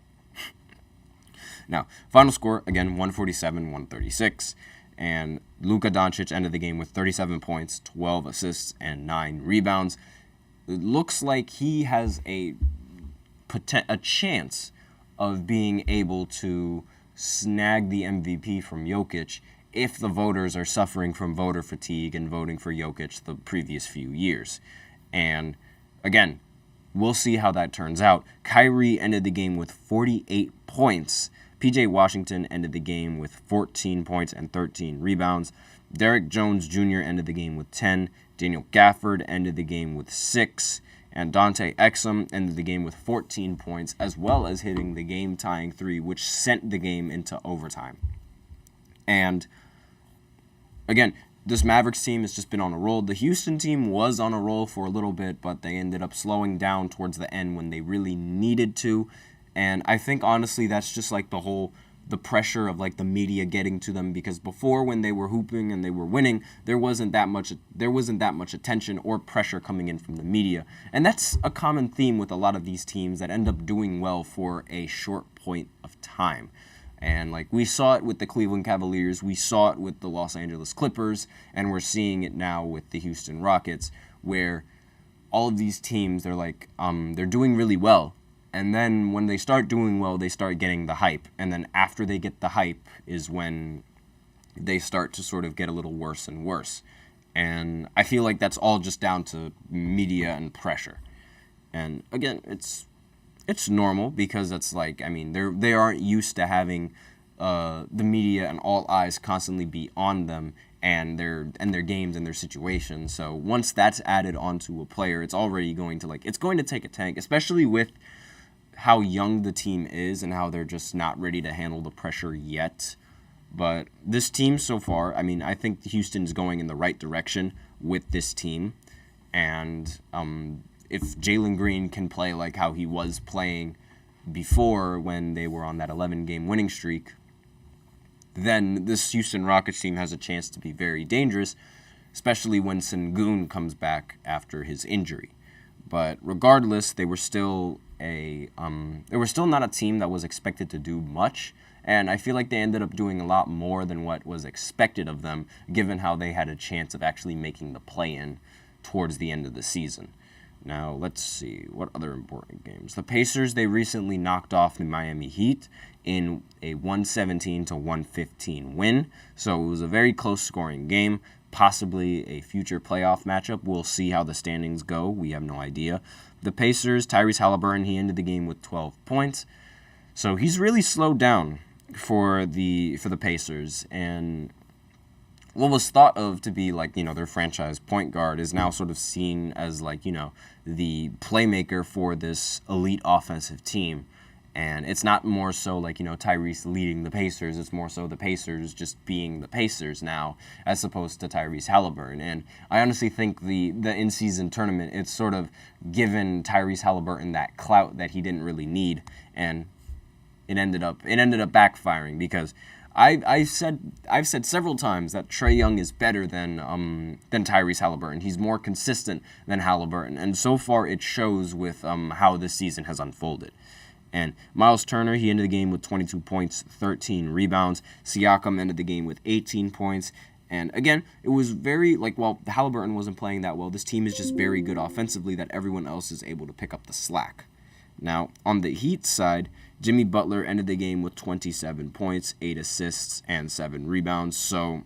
Now, final score, again, 147-136, and Luka Doncic ended the game with 37 points, 12 assists, and 9 rebounds. It looks like he has a chance of being able to snag the MVP from Jokic if the voters are suffering from voter fatigue and voting for Jokic the previous few years. And again, we'll see how that turns out. Kyrie ended the game with 48 points. PJ Washington ended the game with 14 points and 13 rebounds. Derek Jones Jr. ended the game with 10. Daniel Gafford ended the game with 6. And Dante Exum ended the game with 14 points, as well as hitting the game-tying 3, which sent the game into overtime. And again, this Mavericks team has just been on a roll. The Houston team was on a roll for a little bit, but they ended up slowing down towards the end when they really needed to. And I think, honestly, that's just like the pressure of like the media getting to them, because before, when they were hooping and they were winning, there wasn't that much attention or pressure coming in from the media. And that's a common theme with a lot of these teams that end up doing well for a short point of time. And like we saw it with the Cleveland Cavaliers, we saw it with the Los Angeles Clippers, and we're seeing it now with the Houston Rockets, where all of these teams, they're doing really well. And then when they start doing well, they start getting the hype. And then after they get the hype is when they start to sort of get a little worse and worse. And I feel like that's all just down to media and pressure. And again, it's normal, because it's like, I mean, they aren't used to having the media and all eyes constantly be on them and their games and their situations. So once that's added onto a player, it's already going to take a tank, especially with how young the team is and how they're just not ready to handle the pressure yet. But this team so far, I mean, I think Houston's going in the right direction with this team. And if Jalen Green can play like how he was playing before when they were on that 11-game winning streak, then this Houston Rockets team has a chance to be very dangerous, especially when Sengun comes back after his injury. But regardless, they were still not a team that was expected to do much, and I feel like they ended up doing a lot more than what was expected of them, given how they had a chance of actually making the play-in towards the end of the season. Now, let's see, what other important games? The Pacers, they recently knocked off the Miami Heat in a 117-115 win, so it was a very close scoring game, possibly a future playoff matchup. We'll see how the standings go. We have no idea. The Pacers, Tyrese Halliburton, he ended the game with 12 points. So he's really slowed down for the Pacers. And what was thought of to be like, their franchise point guard is now sort of seen as like, the playmaker for this elite offensive team. And it's not more so like, Tyrese leading the Pacers. It's more so the Pacers just being the Pacers now, as opposed to Tyrese Halliburton. And I honestly think the in-season tournament, it's sort of given Tyrese Halliburton that clout that he didn't really need. And it ended up backfiring, because I've said several times that Trae Young is better than Tyrese Halliburton. He's more consistent than Halliburton. And so far it shows with how this season has unfolded. And Miles Turner, he ended the game with 22 points, 13 rebounds. Siakam ended the game with 18 points. And again, it was very, while Halliburton wasn't playing that well, this team is just very good offensively that everyone else is able to pick up the slack. Now, on the Heat side, Jimmy Butler ended the game with 27 points, 8 assists, and 7 rebounds. So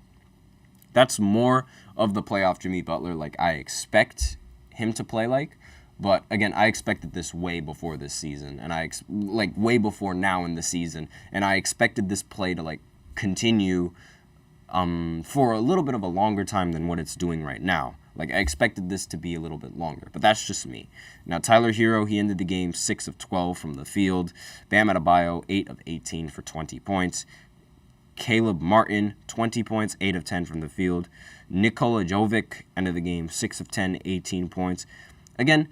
that's more of the playoff Jimmy Butler like I expect him to play like. But again, I expected this way before this season, and way before now in the season, and I expected this play to continue for a little bit of a longer time than what it's doing right now. I expected this to be a little bit longer, but that's just me. Now, Tyler Hero, he ended the game 6 of 12 from the field. Bam Adebayo, 8 of 18 for 20 points. Caleb Martin, 20 points, 8 of 10 from the field. Nikola Jovic ended the game 6 of 10, 18 points. Again,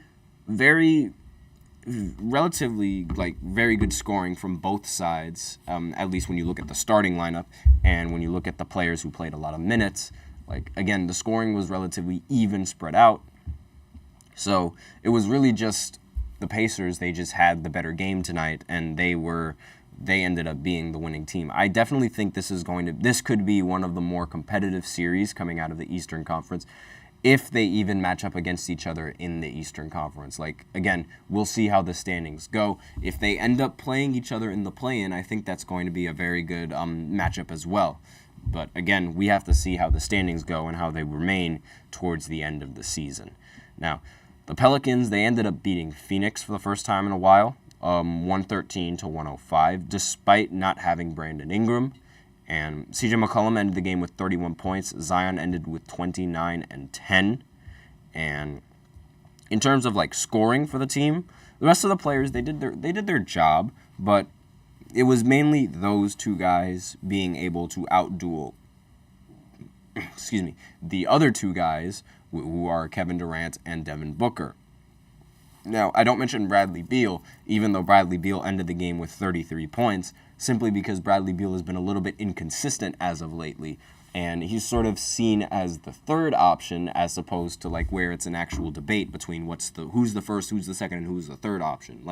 relatively very good scoring from both sides, at least when you look at the starting lineup and when you look at the players who played a lot of minutes. Again, the scoring was relatively even spread out. So it was really just the Pacers. They just had the better game tonight, and they ended up being the winning team. I definitely think this could be one of the more competitive series coming out of the Eastern Conference, if they even match up against each other in the Eastern Conference. Again, we'll see how the standings go. If they end up playing each other in the play-in, I think that's going to be a very good matchup as well. But again, we have to see how the standings go and how they remain towards the end of the season. Now, the Pelicans, they ended up beating Phoenix for the first time in a while, 113-105, despite not having Brandon Ingram. And CJ McCollum ended the game with 31 points. Zion ended with 29 and 10. And in terms of scoring for the team, the rest of the players, they did their job, but it was mainly those two guys being able to outduel the other two guys, who are Kevin Durant and Devin Booker. Now, I don't mention Bradley Beal, even though Bradley Beal ended the game with 33 points, simply because Bradley Beal has been a little bit inconsistent as of lately, and he's sort of seen as the third option as opposed to where it's an actual debate between who's the first, who's the second, and who's the third option.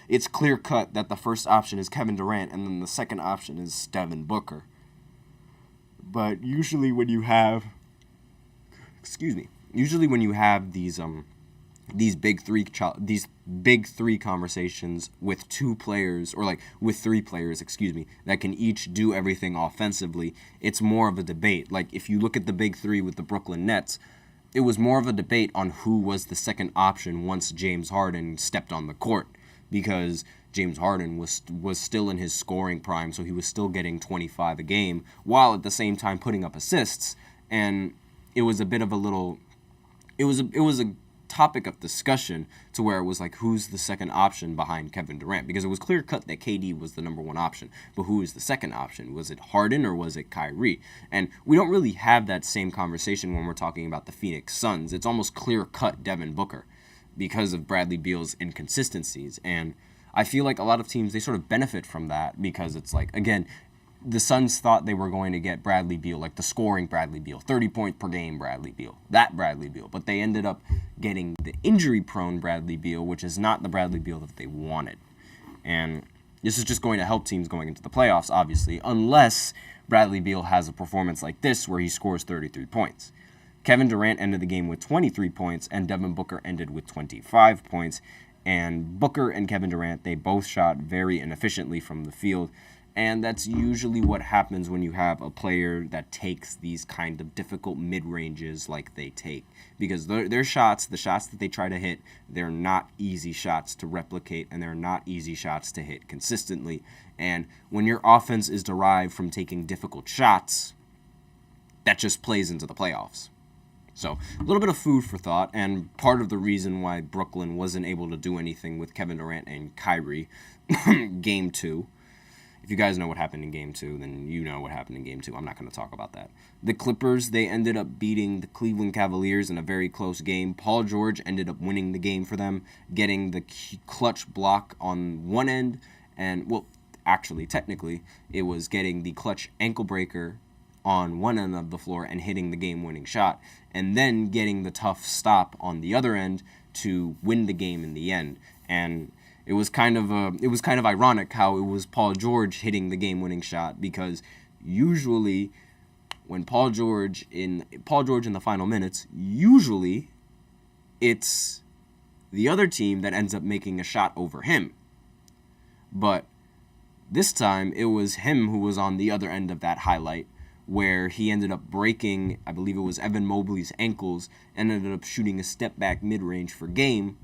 It's clear cut that the first option is Kevin Durant, and then the second option is Devin Booker. But usually when you have these big three conversations with two players, or with three players, that can each do everything offensively, it's more of a debate. If you look at the big three with the Brooklyn Nets, it was more of a debate on who was the second option once James Harden stepped on the court, because James Harden was still in his scoring prime, so he was still getting 25 a game, while at the same time putting up assists, and it was a bit of a topic of discussion to where it was who's the second option behind Kevin Durant, because it was clear cut that KD was the number one option, but who is the second option? Was it Harden or was it Kyrie? And we don't really have that same conversation when we're talking about the Phoenix Suns. It's almost clear cut Devin Booker because of Bradley Beal's inconsistencies, and I feel like a lot of teams, they sort of benefit from that, because it's again, the Suns thought they were going to get Bradley Beal, the scoring Bradley Beal, 30 point per game Bradley Beal, that Bradley Beal. But they ended up getting the injury-prone Bradley Beal, which is not the Bradley Beal that they wanted. And this is just going to help teams going into the playoffs, obviously, unless Bradley Beal has a performance like this where he scores 33 points. Kevin Durant ended the game with 23 points, and Devin Booker ended with 25 points. And Booker and Kevin Durant, they both shot very inefficiently from the field. And that's usually what happens when you have a player that takes these kind of difficult mid-ranges like they take. Because their shots, the shots that they try to hit, they're not easy shots to replicate, and they're not easy shots to hit consistently. And when your offense is derived from taking difficult shots, that just plays into the playoffs. So, a little bit of food for thought, and part of the reason why Brooklyn wasn't able to do anything with Kevin Durant and Kyrie Game 2. If you guys know what happened in Game 2, then you know what happened in Game 2. I'm not going to talk about that. The Clippers, they ended up beating the Cleveland Cavaliers in a very close game. Paul George ended up winning the game for them, getting the clutch block on one end, and, well, actually, technically, it was getting the clutch ankle breaker on one end of the floor and hitting the game-winning shot, and then getting the tough stop on the other end to win the game in the end. And it was kind of ironic how it was Paul George hitting the game-winning shot, because usually when Paul George in the final minutes, usually it's the other team that ends up making a shot over him. But this time it was him who was on the other end of that highlight, where he ended up breaking, I believe it was Evan Mobley's ankles, and ended up shooting a step back mid-range for game.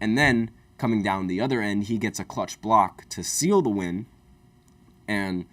And then coming down the other end, he gets a clutch block to seal the win. And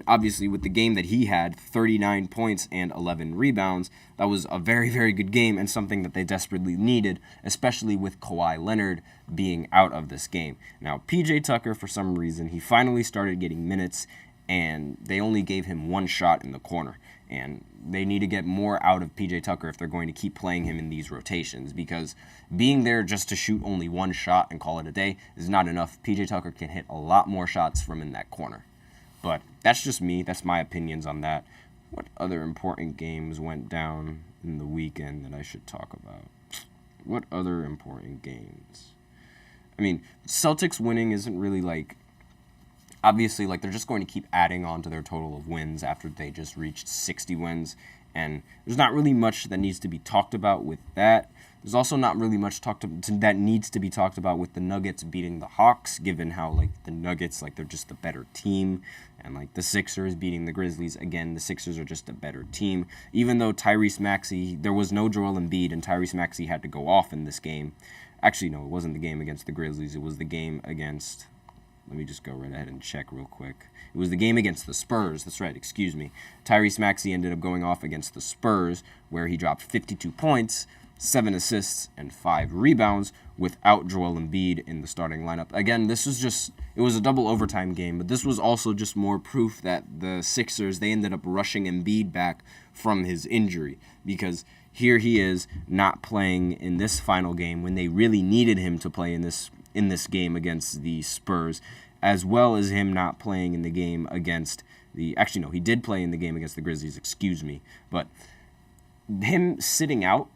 obviously with the game that he had, 39 points and 11 rebounds, that was a very, very good game and something that they desperately needed, especially with Kawhi Leonard being out of this game. Now, PJ Tucker, for some reason, he finally started getting minutes, and they only gave him one shot in the corner. And they need to get more out of PJ Tucker if they're going to keep playing him in these rotations, because being there just to shoot only one shot and call it a day is not enough. PJ Tucker can hit a lot more shots from in that corner. But that's just me. That's my opinions on that. What other important games went down in the weekend that I should talk about? What other important games? Celtics winning isn't really obviously, they're just going to keep adding on to their total of wins after they just reached 60 wins. And there's not really much that needs to be talked about with that. There's also not really much that needs to be talked about with the Nuggets beating the Hawks, given how, the Nuggets, they're just the better team. And, the Sixers beating the Grizzlies. Again, the Sixers are just a better team. Even though Tyrese Maxey, there was no Joel Embiid, and Tyrese Maxey had to go off in this game. Actually, no, it wasn't the game against the Grizzlies. It was the game against... Let me just go right ahead and check real quick. It was the game against the Spurs. That's right, excuse me. Tyrese Maxey ended up going off against the Spurs, where he dropped 52 points, 7 assists, and 5 rebounds without Joel Embiid in the starting lineup. Again, it was a double overtime game, but this was also just more proof that the Sixers, they ended up rushing Embiid back from his injury, because here he is not playing in this final game when they really needed him to play in this game against the Spurs, as well as him not playing in the game against he did play in the game against the Grizzlies, excuse me, but him sitting out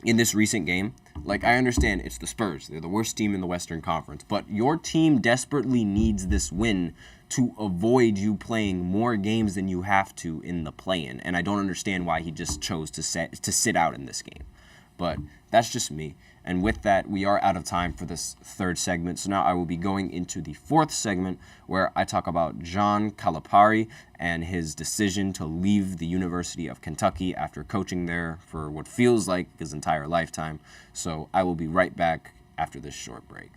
in this recent game, I understand it's the Spurs. They're the worst team in the Western Conference, but your team desperately needs this win to avoid you playing more games than you have to in the play-in, and I don't understand why he just chose to sit out in this game. But that's just me. And with that, we are out of time for this third segment. So now I will be going into the fourth segment, where I talk about John Calipari and his decision to leave the University of Kentucky after coaching there for what feels like his entire lifetime. So I will be right back after this short break.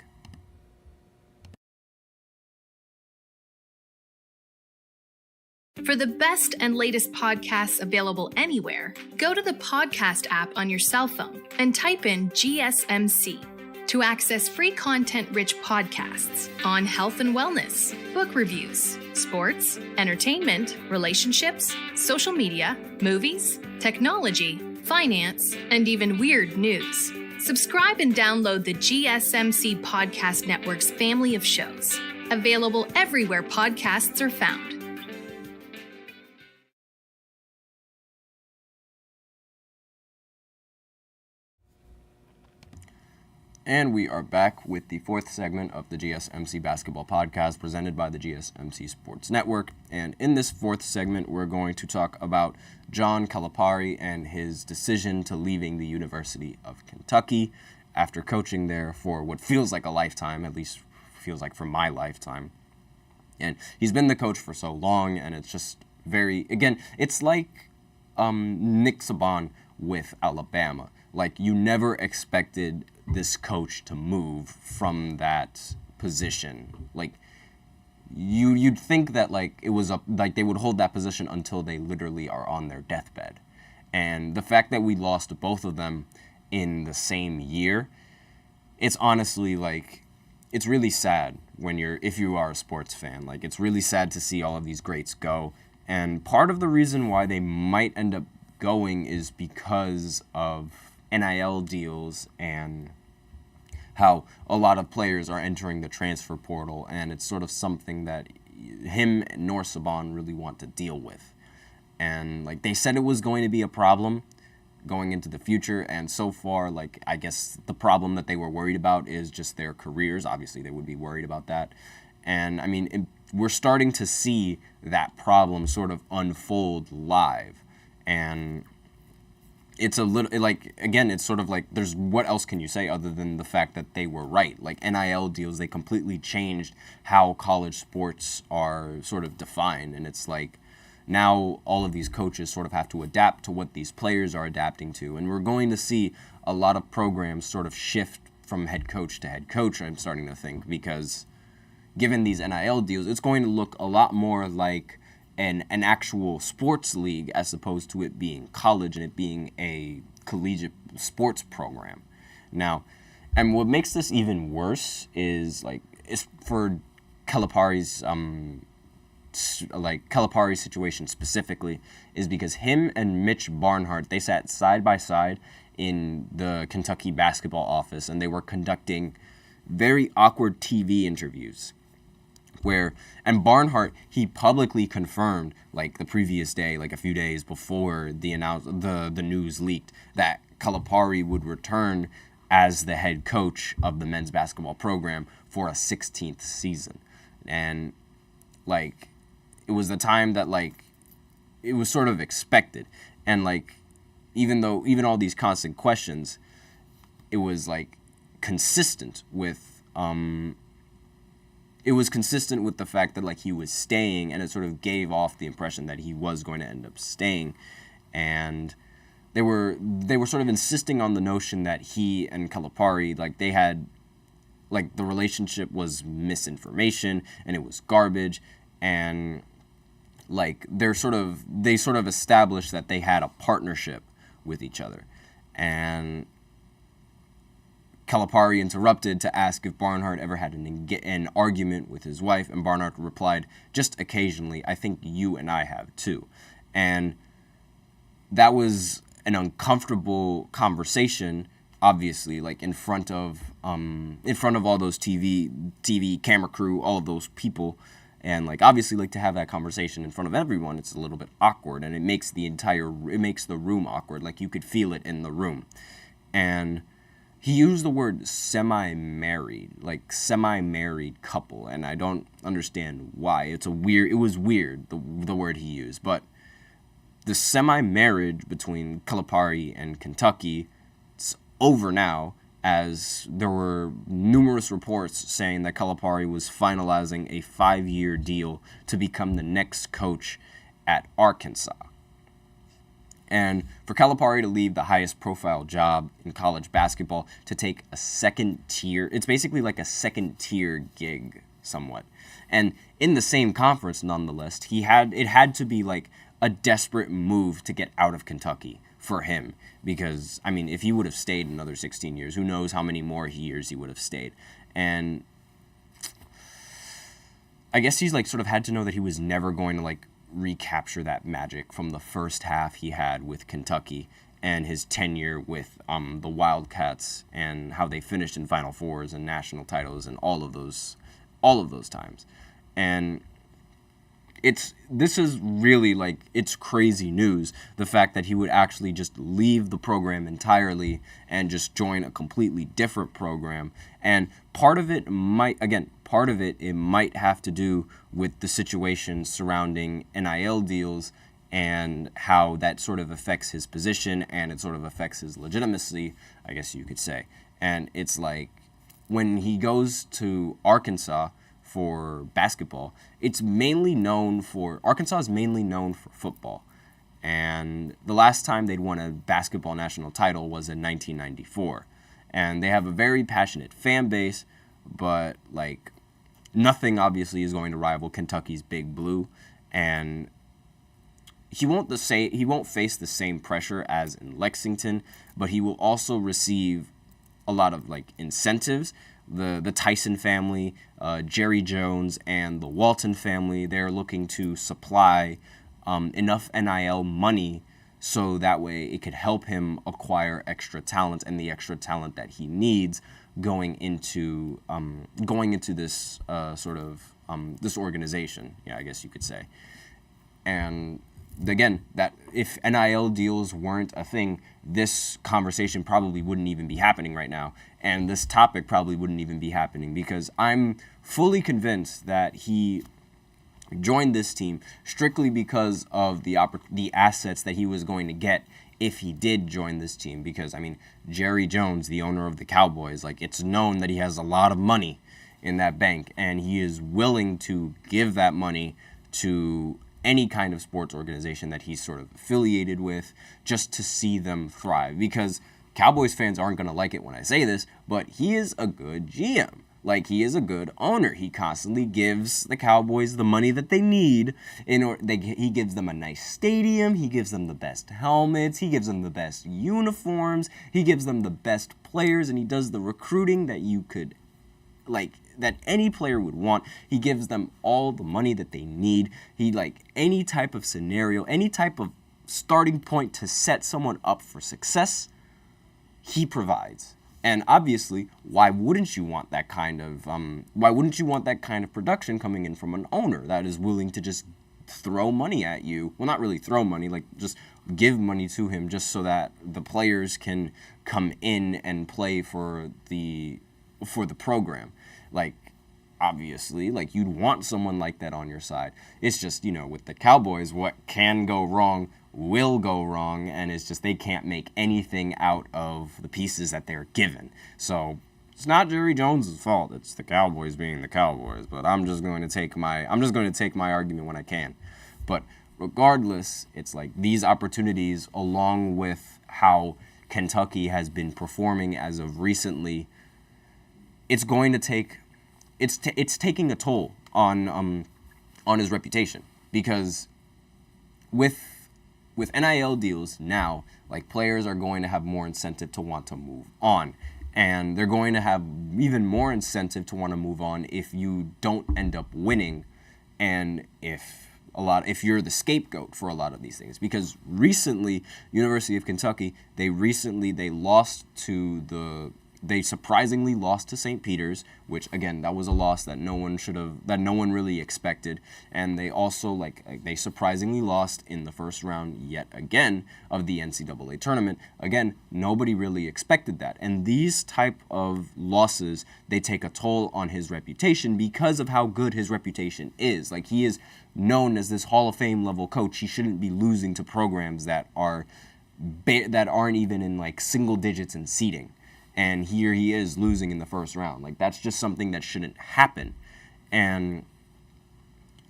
For the best and latest podcasts available anywhere, go to the podcast app on your cell phone and type in GSMC to access free content-rich podcasts on health and wellness, book reviews, sports, entertainment, relationships, social media, movies, technology, finance, and even weird news. Subscribe and download the GSMC Podcast Network's family of shows, available everywhere podcasts are found. And we are back with the fourth segment of the GSMC Basketball Podcast presented by the GSMC Sports Network. And in this fourth segment, we're going to talk about John Calipari and his decision to leaving the University of Kentucky after coaching there for what feels like a lifetime, at least feels like for my lifetime. And he's been the coach for so long, and it's just it's like Nick Saban with Alabama. You never expected this coach to move from that position. You'd think that it was they would hold that position until they literally are on their deathbed. And the fact that we lost both of them in the same year, it's honestly it's really sad if you are a sports fan. It's really sad to see all of these greats go. And part of the reason why they might end up going is because of NIL deals and how a lot of players are entering the transfer portal, and it's sort of something that him nor Saban really want to deal with. And they said it was going to be a problem going into the future, and so far, I guess the problem that they were worried about is just their careers. Obviously, they would be worried about that. And we're starting to see that problem sort of unfold live. And it's a little, it's sort of there's, what else can you say other than the fact that they were right? NIL deals, they completely changed how college sports are sort of defined. And it's now all of these coaches sort of have to adapt to what these players are adapting to. And we're going to see a lot of programs sort of shift from head coach to head coach, I'm starting to think, because given these NIL deals, it's going to look a lot more like an actual sports league as opposed to it being college and it being a collegiate sports program. Now, and what makes this even worse is for Calipari's Calipari's situation specifically, is because him and Mitch Barnhart, they sat side by side in the Kentucky basketball office, and they were conducting very awkward TV interviews. And Barnhart, he publicly confirmed, the previous day, a few days before the news leaked, that Calipari would return as the head coach of the men's basketball program for a 16th season. And, it was the time that, it was sort of expected. And, even all these constant questions, it was, consistent with, it was consistent with the fact that, he was staying, and it sort of gave off the impression that he was going to end up staying. And they were sort of insisting on the notion that he and Calipari, they had, the relationship was misinformation, and it was garbage, and, they sort of established that they had a partnership with each other. And Calipari interrupted to ask if Barnhart ever had an argument with his wife, and Barnhart replied, "Just occasionally. I think you and I have too." And that was an uncomfortable conversation, obviously, in front of all those TV camera crew, all of those people, and obviously to have that conversation in front of everyone, it's a little bit awkward, and it makes the room awkward. You could feel it in the room. And he used the word semi-married couple, and I don't understand why. It was weird, the word he used, but the semi-marriage between Calipari and Kentucky, it's over now, as there were numerous reports saying that Calipari was finalizing a 5-year deal to become the next coach at Arkansas. And for Calipari to leave the highest profile job in college basketball to take a second tier, it's basically like a second tier gig somewhat. And in the same conference, nonetheless, it had to be a desperate move to get out of Kentucky for him. Because, if he would have stayed another 16 years, who knows how many more years he would have stayed. And I guess he's sort of had to know that he was never going to recapture that magic from the first half he had with Kentucky and his tenure with the Wildcats, and how they finished in Final Fours and national titles and all of those times. And this is really it's crazy news, the fact that he would actually just leave the program entirely and just join a completely different program. And part of it might have to do with the situation surrounding NIL deals and how that sort of affects his position, and it sort of affects his legitimacy, I guess you could say. And it's when he goes to Arkansas for basketball, Arkansas is mainly known for football. And the last time they'd won a basketball national title was in 1994. And they have a very passionate fan base, but nothing obviously is going to rival Kentucky's Big Blue. And he won't face the same pressure as in Lexington, but he will also receive a lot of incentives. The Tyson family, Jerry Jones, and the Walton family, they're looking to supply enough NIL money so that way it could help him acquire extra talent, and the extra talent that he needs going into this this organization, I guess you could say. And again, that if NIL deals weren't a thing, this conversation probably wouldn't even be happening right now, and this topic probably wouldn't even be happening, because I'm fully convinced that he joined this team strictly because of the assets that he was going to get if he did join this team. Because Jerry Jones, the owner of the Cowboys, it's known that he has a lot of money in that bank, and he is willing to give that money to any kind of sports organization that he's sort of affiliated with, just to see them thrive. Because Cowboys fans aren't going to like it when I say this, but he is a good GM. Like, he is a good owner. He constantly gives the Cowboys the money that they need. He gives them a nice stadium. He gives them the best helmets. He gives them the best uniforms. He gives them the best players, and he does the recruiting that you could, that any player would want. He gives them all the money that they need. Any type of scenario, any type of starting point to set someone up for success, he provides. And obviously, why wouldn't you want that kind of production coming in from an owner that is willing to just throw money at you? Well, not really throw money, just give money to him just so that the players can come in and play for the program. Obviously, you'd want someone like that on your side. It's just, with the Cowboys, what can go wrong will go wrong, and it's just they can't make anything out of the pieces that they're given. So it's not Jerry Jones's fault. It's the Cowboys being the Cowboys. But I'm just going to take my argument when I can. But regardless, it's these opportunities, along with how Kentucky has been performing as of recently, it's taking a toll on his reputation, because with NIL deals now, players are going to have more incentive to want to move on, and they're going to have even more incentive to want to move on if you don't end up winning, and if you're the scapegoat for a lot of these things. Because recently, University of Kentucky, they surprisingly lost to St. Peter's, which, again, that was a loss that no one really expected. And they also, they surprisingly lost in the first round yet again of the NCAA tournament. Again, nobody really expected that. And these type of losses, they take a toll on his reputation because of how good his reputation is. He is known as this Hall of Fame level coach. He shouldn't be losing to programs that aren't even in, single digits in seeding. And here he is losing in the first round. That's just something that shouldn't happen. And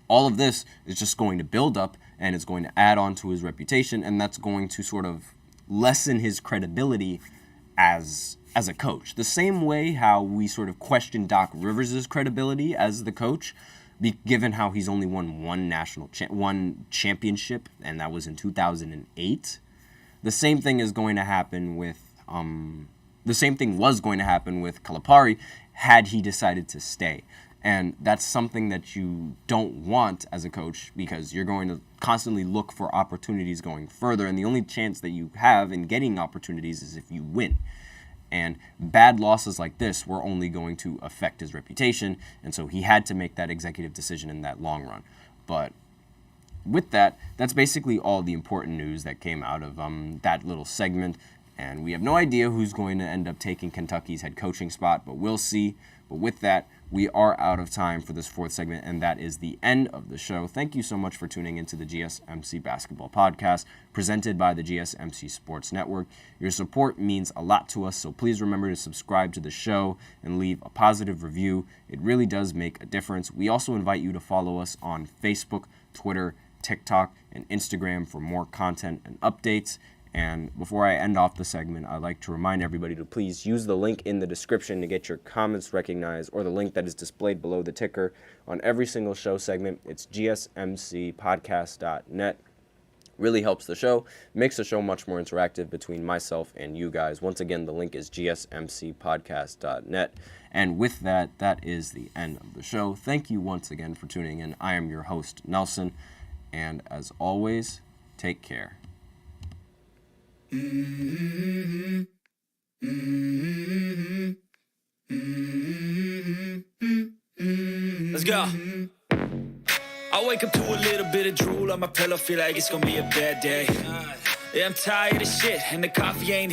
all of this is just going to build up, and it's going to add on to his reputation, and that's going to sort of lessen his credibility as a coach. The same way how we sort of question Doc Rivers' credibility as the coach, given how he's only won one championship, and that was in 2008. The same thing was going to happen with Calipari had he decided to stay. And that's something that you don't want as a coach, because you're going to constantly look for opportunities going further. And the only chance that you have in getting opportunities is if you win. And bad losses like this were only going to affect his reputation. And so he had to make that executive decision in that long run. But with that, that's basically all the important news that came out of that little segment. And we have no idea who's going to end up taking Kentucky's head coaching spot, but we'll see. But with that, we are out of time for this fourth segment, and that is the end of the show. Thank you so much for tuning into the GSMC Basketball Podcast, presented by the GSMC Sports Network. Your support means a lot to us, so please remember to subscribe to the show and leave a positive review. It really does make a difference. We also invite you to follow us on Facebook, Twitter, TikTok, and Instagram for more content and updates. And before I end off the segment, I'd like to remind everybody to please use the link in the description to get your comments recognized, or the link that is displayed below the ticker on every single show segment. It's GSMCPodcast.net. Really helps the show, makes the show much more interactive between myself and you guys. Once again, the link is GSMCPodcast.net. And with that, that is the end of the show. Thank you once again for tuning in. I am your host, Nelson. And as always, take care. Let's go. I wake up to a little bit of drool on my pillow, feel like it's gonna be a bad day. Yeah, I'm tired of shit, and the coffee ain't